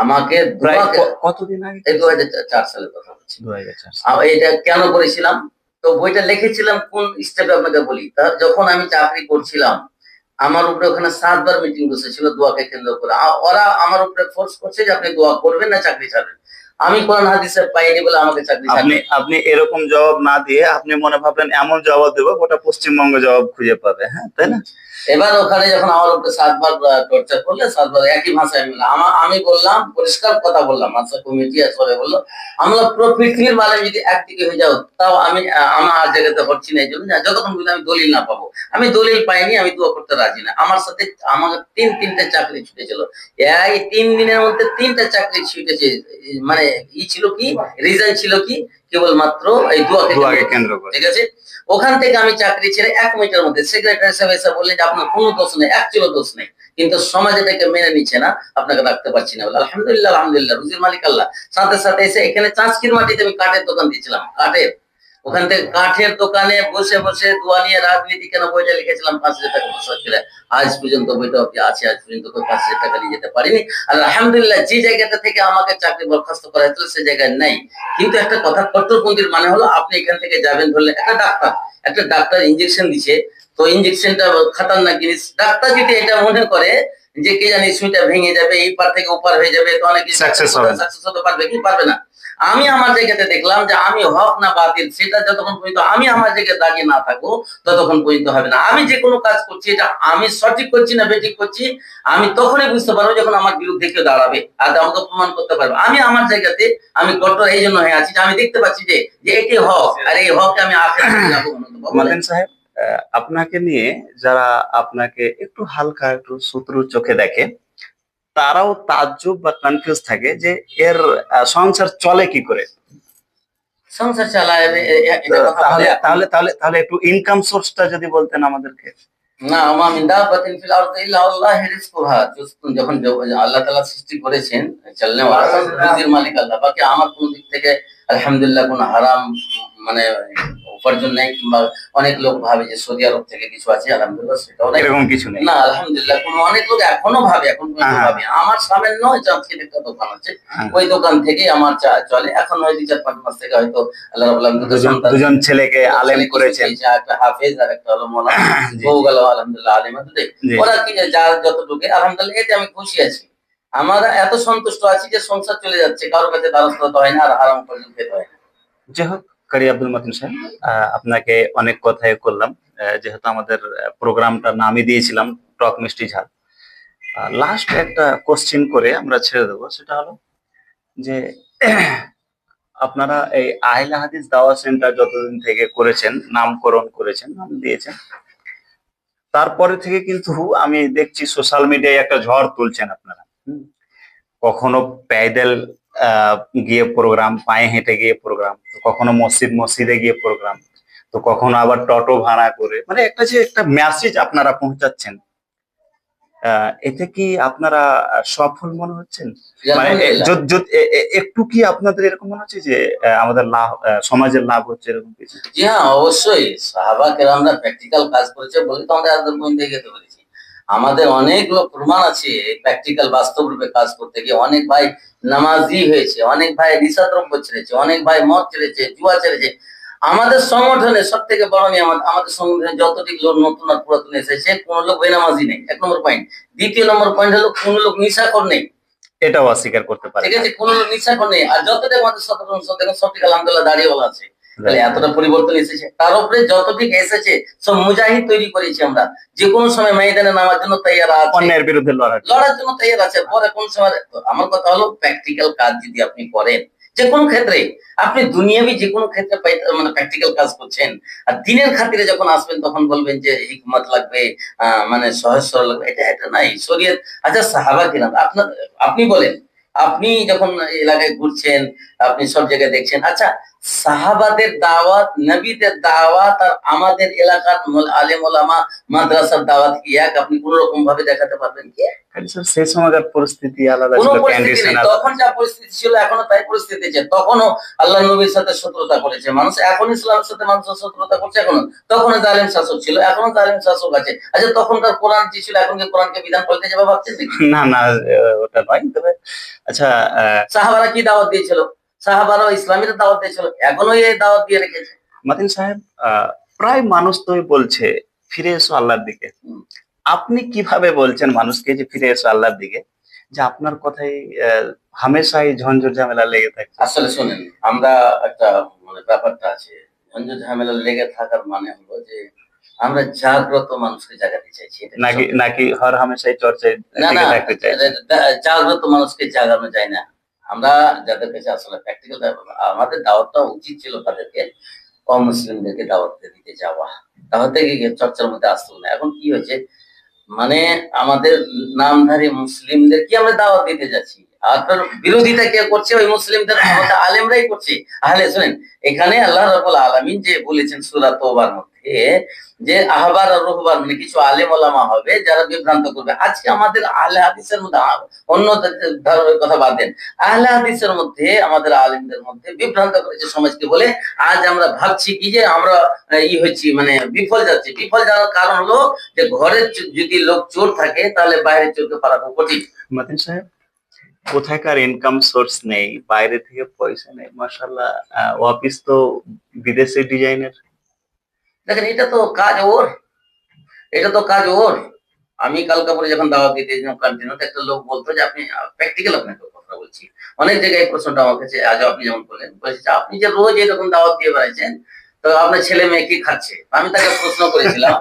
আমাকে প্রায় কতদিন আগে? এই ২০০৪ সালের কথা বলছি। ২০০৪। এটা কেন করেছিলাম? তো বইটা লিখেছিলাম কোন স্টেপে আপনাকে বলি। যখন আমি চাকরি করছিলাম, আমার উপরে ওখানে ৭ বার মিটিং বসেছিল দোয়াকে কেন্দ্র করে। ওরা আমার উপরে ফোর্স করছে যে আপনি দোয়া করবেন না চাকরি ছাড়বেন। আমি কোরআন হাদিসের পাইনি বলে আমাকে চাকরি আপনি এরকম জবাব না দিয়ে আপনি মনে ভাবলেন এমন জবাব দেবো গোটা পশ্চিমবঙ্গ জবাব খুঁজে পাবে, হ্যাঁ, তাই না? এবার ওখানে যখন আমার উপরে 7 বার টর্চার করলে, 7 বার একই ভাষায় আমি বললাম। আমি বললাম, পরিষ্কার কথা বললাম, মাদ্রাসা কমিটি আর সবাই বললো, আমরা পুরো পৃথিবীর মালে যদি একদিকে হয়ে যাও, তাও আমি আমার জায়গাতে হচ্ছি না। এই জন্য যতক্ষণ পর্যন্ত আমি দলিল না পাবো, আমি দলিল পাইনি, আমি দোয়া করতে রাজি না। আমার সাথে আমার তিনটে চাকরি ছুটেছিল, এই 3 দিনের মধ্যে 3টা চাকরি ছুটেছে। মানে ছিল কি, রিজন ছিল কি, কেবলমাত্র এই দোয়াকে দোয়াকে কেন্দ্র করে। ঠিক আছে। ওখান থেকে আমি চাকরি ছেড়ে 1 মিনিটের মধ্যে সেক্রেটারি সাহেব এসে বললেন যে আপনার কোনো দোষ নেই, একচুয়ালি দোষ নেই, কিন্তু সমাজ এটাকে মেনে নিচ্ছে না, আপনাকে রাখতে পারছি না। বলে আলহামদুলিল্লাহ, আলহামদুলিল্লাহ, রুজির মালিক আল্লাহ। সাথে সাথে এসে এখানে চাঁচকির মাটিতে আমি কাঠের দোকান দিয়েছিলাম, কাঠের। ওখান থেকে কাঠের দোকানে বসে বসে দোয়া নিয়ে রাজনীতি কেন বইটা লিখেছিলাম, 5,000 টাকা বসে ছিল। আজ পর্যন্ত বইটা অব্দি আছে, আজ পর্যন্ত 5,000 টাকা নিয়ে যেতে পারিনি। আর আলহামদুলিল্লাহ, যে জায়গাটা থেকে আমাকে চাকরি বরখাস্ত করা হয়েছিল সে জায়গায় নাই। কিন্তু একটা কথা, কট্টরপন্থীর মানে হলো আপনি এখান থেকে যাবেন, ধরলে একটা ডাক্তার ইঞ্জেকশন দিচ্ছে, তো ইঞ্জেকশনটা খাতারনাক জিনিস। ডাক্তার যদি এটা মনে করে যে কে জানি সুইটা ভেঙে যাবে, এই পার থেকে ওপার হয়ে যাবে, তো অনেক Success হবে না। সাকসেস হতে পারবে কি পারবে না। আমি আমার জায়গাতে দেখলাম যে আমি হক না বাতিল, সেটা যতক্ষণ পর্যন্ত আমি আমার জায়গায় দাঁড়িয়ে না থাকবো ততক্ষণ পর্যন্ত হবে না। আমি যে কোনো কাজ করছি, এটা আমি সঠিক করছি না বেঠিক করছি, আমি তখনই বুঝতে পারবো যখন আমার বিরুদ্ধে কেউ দাঁড়াবে আর আমাকে প্রমাণ করতে পারবে। আমি আমার জায়গাতে আমি কঠোর এই জন্য হয়ে আছি যে আমি দেখতে পাচ্ছি যে এটি হক, আর এই হককে আমি আখেরাতে যাবো। মালেন সাহেব, আপনাকে নিয়ে যারা আপনাকে একটু হালকা একটু শত্রুর চোখে দেখে, তারাও তাজ্জুব বা কনফিউজ থাকে যে এর সংসার চলে কি করে। সংসার চালায় এটা কথা তাহলে বলে। তাহলে তাহলে তাহলে একটু ইনকাম সোর্সটা যদি বলতেন আমাদেরকে। না, ওমা মিন দাব্বাতিন ফিল আরদি ইল্লা আল্লাহু রিজকুহা। যখন আল্লাহ তাআলা সৃষ্টি করেছেন চলনে ওয়ালা, রিজির মালিক আল্লাহ। বাকি আমার কোন দিক থেকে আলহামদুলিল্লাহ কোনো হারাম মানে উপার্জন নেই, কিংবা অনেক লোক ভাবে যে সৌদি আরব থেকে কিছু আছে, আলহামদুলিল্লাহ সেটাও নেই। এরকম কিছু নেই। না, আলহামদুলিল্লাহ অনেক লোক এখনো ভাবে, এখন পর্যন্ত ভাবে। আমার সামনে নয়, চাঁদখির একটা দোকান আছে, ওই দোকান থেকে আমার চলে। এখন হয় 2-4-5 মাস থেকে হয়তো আল্লাহ রাব্বুল আলামিন দুজন ছেলেকে আলেম করেছেন, একটা হাফেজ আর একটা হলো মওলানা, বউ গেল আলহামদুলিল্লাহ আলেমা দুটোই। ওরা কি যার যতটুকু আলহামদুলিল্লাহ, এতে আমি খুশি আছি। আমরা এত সন্তুষ্ট আছি যে সংসার চলে যাচ্ছে, কারোর কাছে দ্বারস্থ হতে হয় না, আর হারাম পর্যন্ত খেতে হয় না। যাই হোক, কারি আব্দুল মতিন সাহেব, আপনাকে অনেক কথাই করলাম। যেহেতু আমাদের প্রোগ্রামটার নামই দিয়েছিলাম টক মিষ্টি ঝাল, লাস্ট একটা কোশ্চেন করে আমরা ছেড়ে দেবো। সেটা হলো যে আপনারা এই আহলে হাদিস দাওয়া সেন্টার যতদিন থেকে করেছেন, নামকরণ করেছেন, নাম দিয়েছেন, তারপরে থেকে কিন্তু আমি দেখছি সোশ্যাল মিডিয়ায় একটা ঝড় তুলছেন আপনারা। কখনো প্যাডেল গিয়ে প্রোগ্রাম, পায়ে হেঁটে গিয়ে প্রোগ্রাম, তো কখনো মসজিদে গিয়ে প্রোগ্রাম, তো কখনো আবার টোটো ভাড়া করে, মানে একটা যে একটা মেসেজ আপনারা পৌঁছাচ্ছেন, এতে কি আপনারা সফল মনে হচ্ছেন? মানে একটু কি আপনাদের এরকম মনে হচ্ছে যে আমাদের লাভ, সমাজের লাভ হচ্ছে, এরকম কিছু? জি হ্যাঁ, অবশ্যই। সাহাবা কেরামরা প্র্যাকটিক্যাল কাজ করেছে বলে তো আমাদের আজকের পর্যন্ত এগোতে পেরেছি। আমাদের অনেক লোক প্রমাণ আছে প্র্যাকটিক্যাল বাস্তব রূপে কাজ করতে গিয়ে। অনেক ভাই নামাজি হয়েছে, অনেক ভাই নিশাদ্রব্য ছেড়েছে, অনেক ভাই মদ ছেড়েছে, জুয়া ছেড়েছে। আমাদের সংগঠনে সব থেকে বড় নিয়ামত, আমাদের সংগঠনে যতটি লোক নতুন আর পুরাতন এসেছে, কোনো লোক বেনামাজি নেই, 1 নম্বর পয়েন্ট। 2য় নম্বর পয়েন্ট হলো কোনো লোক নিশাখোর নেই, এটাও অস্বীকার করতে পারে ঠিক না। আছে, কোনো লোক নিশাখোর নেই। আর যতটা আমাদের সচেতন সব থেকে আলহামদুলিল্লাহ দাঁড়িয়েওয়ালা আছে। তাহলে এতটা পরিবর্তন এসেছে, তার উপরে যতটুকু এসেছে সব মুজাহিদ তৈরি করেছি আমরা। যে কোনো সময় ময়দানে নামার জন্য তৈয়ার আছে, অন্যের বিরুদ্ধে লড়ার জন্য তৈয়ার আছে। পরে কোন সময়, আমার কথা হলো প্র্যাকটিক্যাল কাজ যদি আপনি করেন যে কোনো ক্ষেত্রে, আপনি দুনিয়াবি যে কোনো ক্ষেত্রে মানে প্র্যাকটিক্যাল কাজ করছেন, আর দিনের খাতিরে যখন আসবেন তখন বলবেন যে হিকমত লাগবে, মানে সহজ সরল লাগবে, এটা নাই শরীয়ত। আচ্ছা, সাহাবা কিরাম, আপনি বলেন, আপনি যখন এলাকায় ঘুরছেন, আপনি সব জায়গায় দেখছেন, আচ্ছা সাহাবাদের দাওয়াত, নবীদের দাওয়াত আর আমাদের এলাকার আলেম ওলামা মাদ্রাসার দাওয়াত কি এক? আপনি কোন রকম ভাবে দেখাতে পারবেন কি? সেই সময়কার পরিস্থিতি আলাদা কোনো ছিল, পরিস্থিতি কন্ডিশন নেই। আলাদা। তখন যা পরিস্থিতি ছিল এখনো তাই পরিস্থিতি আছে। তখনও আল্লাহ নবীর সাথে শত্রুতা করেছে মানুষ, এখন ইসলামের সাথে মানুষ শত্রুতা করছে। এখনো, তখন জালিম শাসক ছিল, এখনো জালিম শাসক আছে। আচ্ছা, তখনকার কোরআন কি ছিল, এখন কি কোরআনকে বিধান পাল্টে যাবে ভাবছেন? না না, ওটা নয়। তবে আচ্ছা, সাহাবারা কি দাওয়াত দিয়েছিল? সাহাবারাও ইসলামের দাওয়াত দিয়েছিল, এখনো এই দাওয়াত দিয়ে রেখেছে। মাতিন সাহেব, প্রায় মানুষ তো বলছে ফিরে এসো আল্লাহর দিকে। আপনি কিভাবে বলছেন মানুষকে যে ফিরে এসো আল্লাহর দিকে, যে আপনার কথাই হামেশাই ঝঞ্ঝট ঝামেলা লেগে থাকে? আসলে শুনেন, আমরা একটা মানে ব্যাপারটা আছে, ঝঞ্ঝট ঝামেলা লেগে থাকার মানে হলো যে আমরা জাগ্রত মানুষকে জাগাতে চাইছি, এটা নাকি নাকি হর হামেশাই চর্চায় না না, টিকে থাকতে চাইছেন? জাগ্রত মানুষকে জাগানো যায় না। আমরা যাদের কাছে আসলে প্র্যাকটিক্যাল, আমাদের দাওয়াতটা উচিত ছিল তাদেরকে অমুসলিমদেরকে দাওয়াত দিতে যাওয়া, দাওয়াতে গিয়ে চর্চার মধ্যে আসতো না। এখন কি হয়েছে, মানে আমাদের নামধারী মুসলিমদেরকে আমরা দাওয়াত দিতে যাচ্ছি, আর তার বিরোধিতা কে করছে? ওই মুসলিমদের আমাদের আলেমরাই করছে। আহলে শুনেন, এখানে আল্লাহ রাব্বুল আলামিন যে বলেছেন সূরা তওবার মধ্যে যে আহবার আর রুহবার, মানে কিছু আলেম ওলামা হবে যারা বিভ্রান্ত করবে। আজকে আমাদের আহলে হাদিসের মধ্যে, অন্য ধর্মের কথা বাদ দেন, আহলে হাদিসের মধ্যে আমাদের আলেমদের মধ্যে বিভ্রান্ত করেছে সমাজকে, বলে আজ আমরা ভাবছি কি যে আমরা হচ্ছি, মানে বিফল যাচ্ছি। বিফল যাওয়ার কারণ হলো যে ঘরের যদি লোক চোর থাকে তাহলে বাইরের চোরকে পালানো কঠিন। মতিন সাহেব, কোথাকার ইনকাম সোর্স নেই, বাইরে থেকে পয়সা নেই, মাশাআল্লাহ। অফিস তো বিদেশি ডিজাইনের। দেখেন, এটা তো কাজ ওর, এটা তো কাজ ওর। আমি কালকে পরে যখন দাওয়াত দিতে কন্টিনিউতে, একটা লোক বলতো যে আপনি প্র্যাকটিক্যাল, আপনাকে কথা বলছি, অনেক জায়গায় এই প্রশ্নটা আমার কাছে আজ আপনি যেমন বললেন, বলছে যে আপনি যে রোজ এরকম দাওয়াত দিয়ে বেড়াচ্ছেন, তো আপনার ছেলে মেয়ে কি খাচ্ছে? আমি তাকে প্রশ্ন করেছিলাম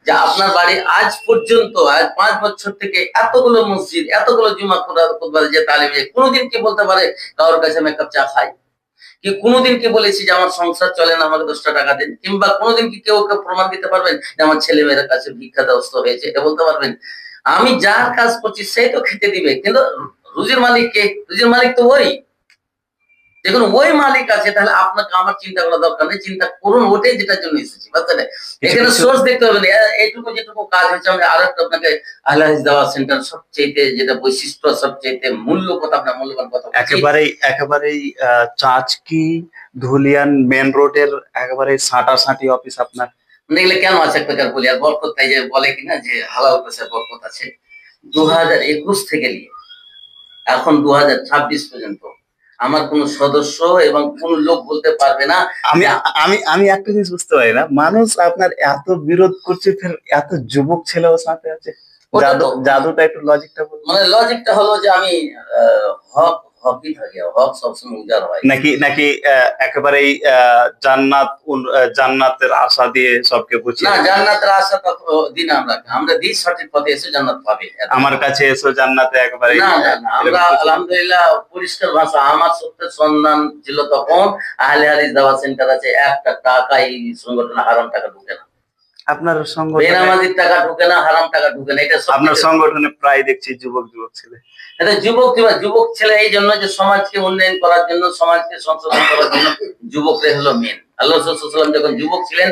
যে আপনার বাড়ি আজ পর্যন্ত, আজ 5 বছর থেকে এতগুলো মসজিদ, এতগুলো জুমা খুতবা যে তালিম, কোনোদিন কি বলতে পারে কারোর কাছে আমি এক কাপ চা খাই? কি কোনোদিন কি বলেছি যে আমার সংসার চলে না, আমাকে 10টা টাকা দেন? কিংবা কোনোদিন কি কেউ প্রমাণ দিতে পারবেন যে আমার ছেলে মেয়ের কাছে ভিক্ষা দেওস্ত হয়েছে? এটা বলতে পারবেন? আমি যার কাজ করছি সেই তো খেতে দিবে, কিন্তু রুজির মালিক কে? রুজির মালিক তো ওই। দেখুন, ওই মালিক আছে, তাহলে আপনাকে আমার চিন্তা করার দরকার নেই, চিন্তা করুন ওটাই যেটার জন্য এসেছি, বুঝলেন? এখানে সোর্স দেখতে হবে না। এইটুকু যেটুকু কাজ হচ্ছে, আমি আরো একটা আপনাকে আহলে হাদিস দাওয়াত সেন্টার সবচেয়ে যেটা বৈশিষ্ট্য, সবচেয়ে মূল্য কথা, আপনার মূল্যবান কথা বলছি। একেবারেই চাঁচকি ধুলিয়ান মেন রোডের একেবারে সাঁটাসাঁটি অফিস আপনার। দেখলে কেন আছে একটা কার বলি, আর বরকত, তাই যে বলে কিনা যে হালাল পয়সার বরকত আছে। 2021 থেকে নিয়ে এখন 2026 পর্যন্ত আমার কোন সদস্য এবং কোন লোক বলতে পারবে না। আমি আমি আমি একটা জিনিস বুঝতে পারি না, মানুষ আপনার এত বিরোধ করছে, ফের এত যুবক ছেলেও সাথে আছে। ওটা তো জাদুটা একটু লজিকটা বলুন। মানে লজিকটা হলো যে আমি হক হকই থাকে, হক সবসময় উজাড় হয়। নাকি নাকি একেবারেই জান্নাতের আশা দিয়ে সবকে বুঝিয়ে না, দেন? জান্নাতের আশা তো দিন আমরা দিই, সঠিক পথে এসে জান্নাত পাবে। আমার কাছে এসো জান্নাতে, একেবারে না না না, আমরা আলহামদুলিল্লাহ পরিষ্কার ভাষা, আমার সত্যের সন্ধান ছিল তখন আহলে হাদিস দাওয়াত সেন্টার আছে, একটা টাকা এই সংগঠনে হারাম টাকা ঢুকে না, আপনার সংগঠনে, বেনামাজির টাকা ঢুকে না, হারাম টাকা ঢুকে না। এটা আপনার সংগঠনে প্রায় দেখছি যুবক ছেলে। এটা যুবক ছেলে এই জন্য যে সমাজকে উন্নয়ন করার জন্য, সমাজকে সংশোধন করার জন্য যুবকরা হলো মেন। আল্লাহ রাসূল সাল্লাল্লাহু আলাইহি ওয়াসাল্লাম যখন যুবক ছিলেন,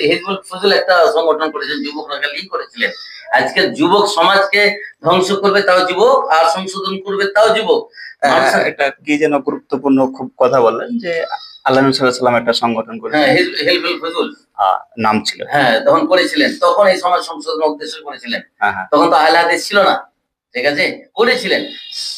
হিজবুল ফজল একটা সংগঠন করেছেন, যুবকরা খালি করেছিলেন। আজকে যুবক সমাজকে ধ্বংস করবে তাও যুবক, আর সংশোধন করবে তাও যুবক। এটা কি যেন গুরুত্বপূর্ণ খুব কথা বললেন যে আল্লাহ নবী সাল্লাল্লাহু আলাইহি ওয়াসাল্লাম একটা সংগঠন করেছেন, হ্যাঁ, হিজবুল ফজল নাম ছিল। হ্যাঁ, তখন করেছিলেন, তখন এই সমাজ সংশোধন উদ্দেশ্য করেছিলেন। তখন তো আহলে হাদিস ছিল না, ঠিক আছে, করেছিলেন।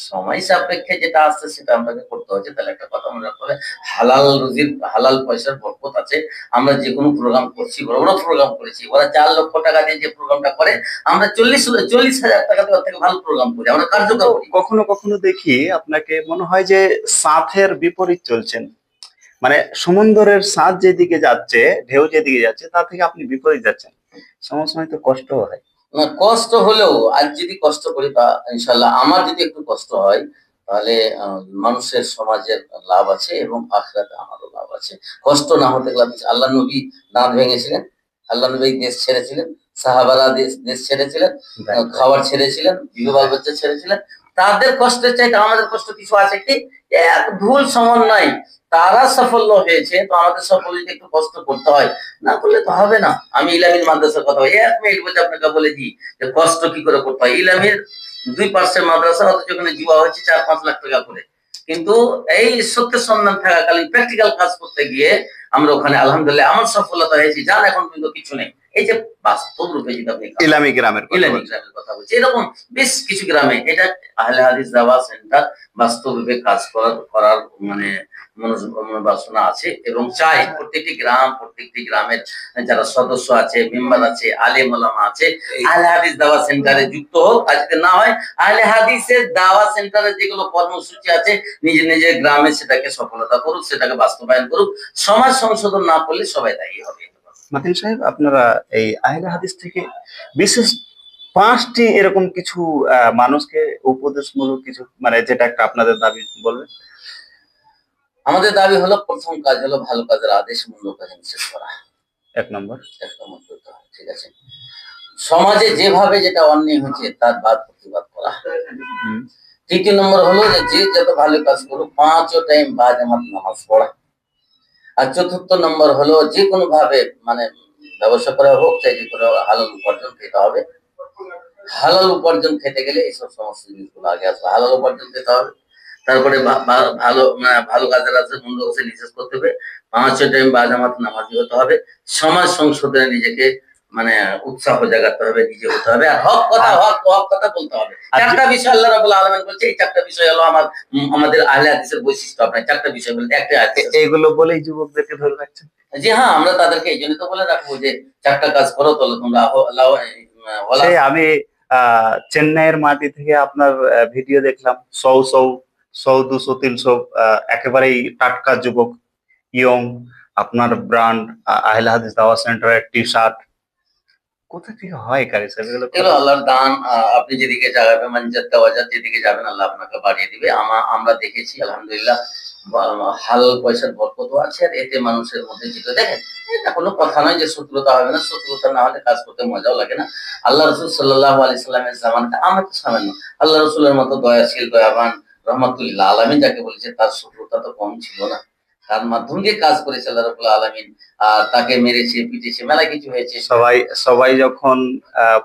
সময় সাপেক্ষে যেটা আসছে সেটা আমাকে করতে হচ্ছে। তাহলে একটা কথা মনে রাখতে হবে, হালাল রুজির, হালাল পয়সার বরকত আছে। আমরা যে কোনো প্রোগ্রাম করছি, বড় বড় প্রোগ্রাম করেছি, ওরা 4 লক্ষ টাকা দিয়ে যে প্রোগ্রামটা করে, আমরা 40,000 টাকা দিয়ে থেকে ভালো প্রোগ্রাম করি, আমরা কার্যকর করি। কখনো কখনো দেখি আপনাকে মনে হয় যে সাথের বিপরীত চলছেন, মানে সমুদ্রের স্বাদ যেদিকে যাচ্ছে, ঢেউ যেদিকে যাচ্ছে, তা থেকে আপনি বিপরীত যাচ্ছেন। সময় তো কষ্ট হয়। না, কষ্ট হলেও আজ যদি কষ্ট করি, তা ইনশাল্লাহ আমার যদি একটু কষ্ট হয়, তাহলে মানুষের সমাজের লাভ আছে এবং আখিরাতে আমারও লাভ আছে। কষ্ট না হতে লাভ আছে। আল্লাহ নবী দাঁত ভেঙেছিলেন, আল্লাহ নবী দেশ ছেড়েছিলেন, সাহাবারা দেশ ছেড়েছিলেন, খাবার ছেড়েছিলেন, বিবাহ বাচ্চা ছেড়েছিলেন। তাদের কষ্টের চাইতে আমাদের কষ্ট কিছু আছে কি? এক ধুল সমান নাই। তারা সাফল্য হয়েছে, তো আমাদের সাফল্যকে একটু কষ্ট করতে হয়, না করলে তো হবে না। আমি ইলামির মাদ্রাসার কথা 1 মিনিট বলতে আপনাকে বলে দিই যে কষ্ট কি করে করতে হয়। ইলামির 2 পার্সেন্ট মাদ্রাসা, অথচ ওখানে যুবা হচ্ছে 4-5 লাখ টাকা করে। কিন্তু এই সত্যের সন্ধান থাকাকালীন প্র্যাকটিক্যাল কাজ করতে গিয়ে আমরা ওখানে আলহামদুলিল্লাহ আমার সফলতা হয়েছে, যার এখন কিন্তু কিছু নেই। এই যে বাস্তব রূপে যদি আপনি ইলামি গ্রামের কথা বলছি, এরকম বেশ কিছু গ্রামে এটা আহলে হাদিস দাওয়াত সেন্টার বাস্তব রূপে কাজ করার মানে মনোবাসনা আছে এবং চাই প্রত্যেকটি গ্রামের যারা সদস্য আছে, মেম্বার আছে, আলেম ওলামা আছে, আহলে হাদিস দাওয়াত সেন্টারে যুক্ত হোক। আর যদি না হয়, আহলে হাদিসের দাওয়াত সেন্টারে যেগুলো কর্মসূচি আছে, নিজের গ্রামে সেটাকে সফলতা করুক, সেটাকে বাস্তবায়ন করুক। সমাজ সংশোধন না করলে সবাই দায়ী হবে। মাতিন সাহেব, আপনারা এই আহলে হাদিস থেকে বিশেষ 5টি এরকম কিছু মানুষকে উপদেশমূলক কিছু, মানে যেটা একটা আপনাদের দাবি বলবেন। আমাদের দাবি হলো, প্রথম কাজ হলো ভালো কাজের আদেশ, মন্দ কাজে নিষেধ করা। 1 নম্বর। একটা মত করতে হবে, ঠিক আছে। সমাজে যেভাবে যেটা অন্যায় হচ্ছে তার প্রতিবাদ করা। হুম। তৃতীয় নম্বর হলো যে যত ভালো কাজ করো 5 টাইম বা জামাত নামাজ পড়া। আর চতুর্থ নম্বর হলো যে কোনো ভাবে মানে ব্যবসা করা হোক, চাই যে করে হালাল উপার্জন খেতে হবে। হালাল উপার্জন খেতে গেলে এইসব সমস্ত জিনিসগুলো আগে আসবে। হালাল উপার্জন খেতে হবে, তারপরে ভালো ভালো কাজের আছে, মন্দ কাজে নিষেধ করতে হবে, 5 টাইম বা জামাত নামাজি হতে হবে, সমাজ সংশোধনে নিজেকে মানে উৎসাহ জাগাতে হবে, নিজে হতে হবে, আর হক কথা হক কথা বলতে হবে। 4টা বিষয় আল্লাহ রাব্বুল আলামিন বলছে, এই 4টা বিষয় হলো আমাদের আহলে হাদিসের বৈশিষ্ট্য। আপনার 4টা বিষয় বলতে একটা এগুলো বলেই যুবকদেরকে ধরে রাখছেন। জি হ্যাঁ, আমরা তাদেরকে এই জন্য তো বলে রাখবো যে 4টা কাজ করো, তাহলে তোমরা সেই আমি চেন্নাইয়ের মাটি থেকে আপনার ভিডিও দেখলাম, 100, 200, 300 একেবারেই টাটকা যুবক, ইয়ং। আপনার ব্র্যান্ড আহলে হাদিস দাওয়া সেন্টারের টি শার্ট কোথা থেকে হয় কারি সাহেব এগুলো? এগুলো আল্লাহর দান। আপনি যেদিকে যাবেন, মানজাত তাওয়াজাত, যেদিকে যাবেন আল্লাহ আপনাকে বাড়িয়ে দিবে। আমরা দেখেছি আলহামদুলিল্লাহ, হালাল পয়সার বরকতও আছে, আর এতে মানুষের মধ্যে যেটা দেখেন, এটা কোনো কথা নয় যে শত্রুতা হবে না। শত্রুতা না হলে কাজ করতে মজাও লাগে না। আল্লাহ রসুল সাল্লাল্লাহু আলাইহি সাল্লামের জামানাটা আমার তো সামান্য, আল্লাহ রসুলের মতো দয়াশীল, দয়াবান, রহমাতুল্লিল আলামিন যাকে বলেছে, তার শত্রুতা তো কম ছিল না। তার মাধ্যম দিয়ে কাজ করেছে আল্লাহ রাব্বুল আলামিন। তাকে মেরেছে, পিটেছে, মেলা কিছু হয়েছে। সবাই সবাই যখন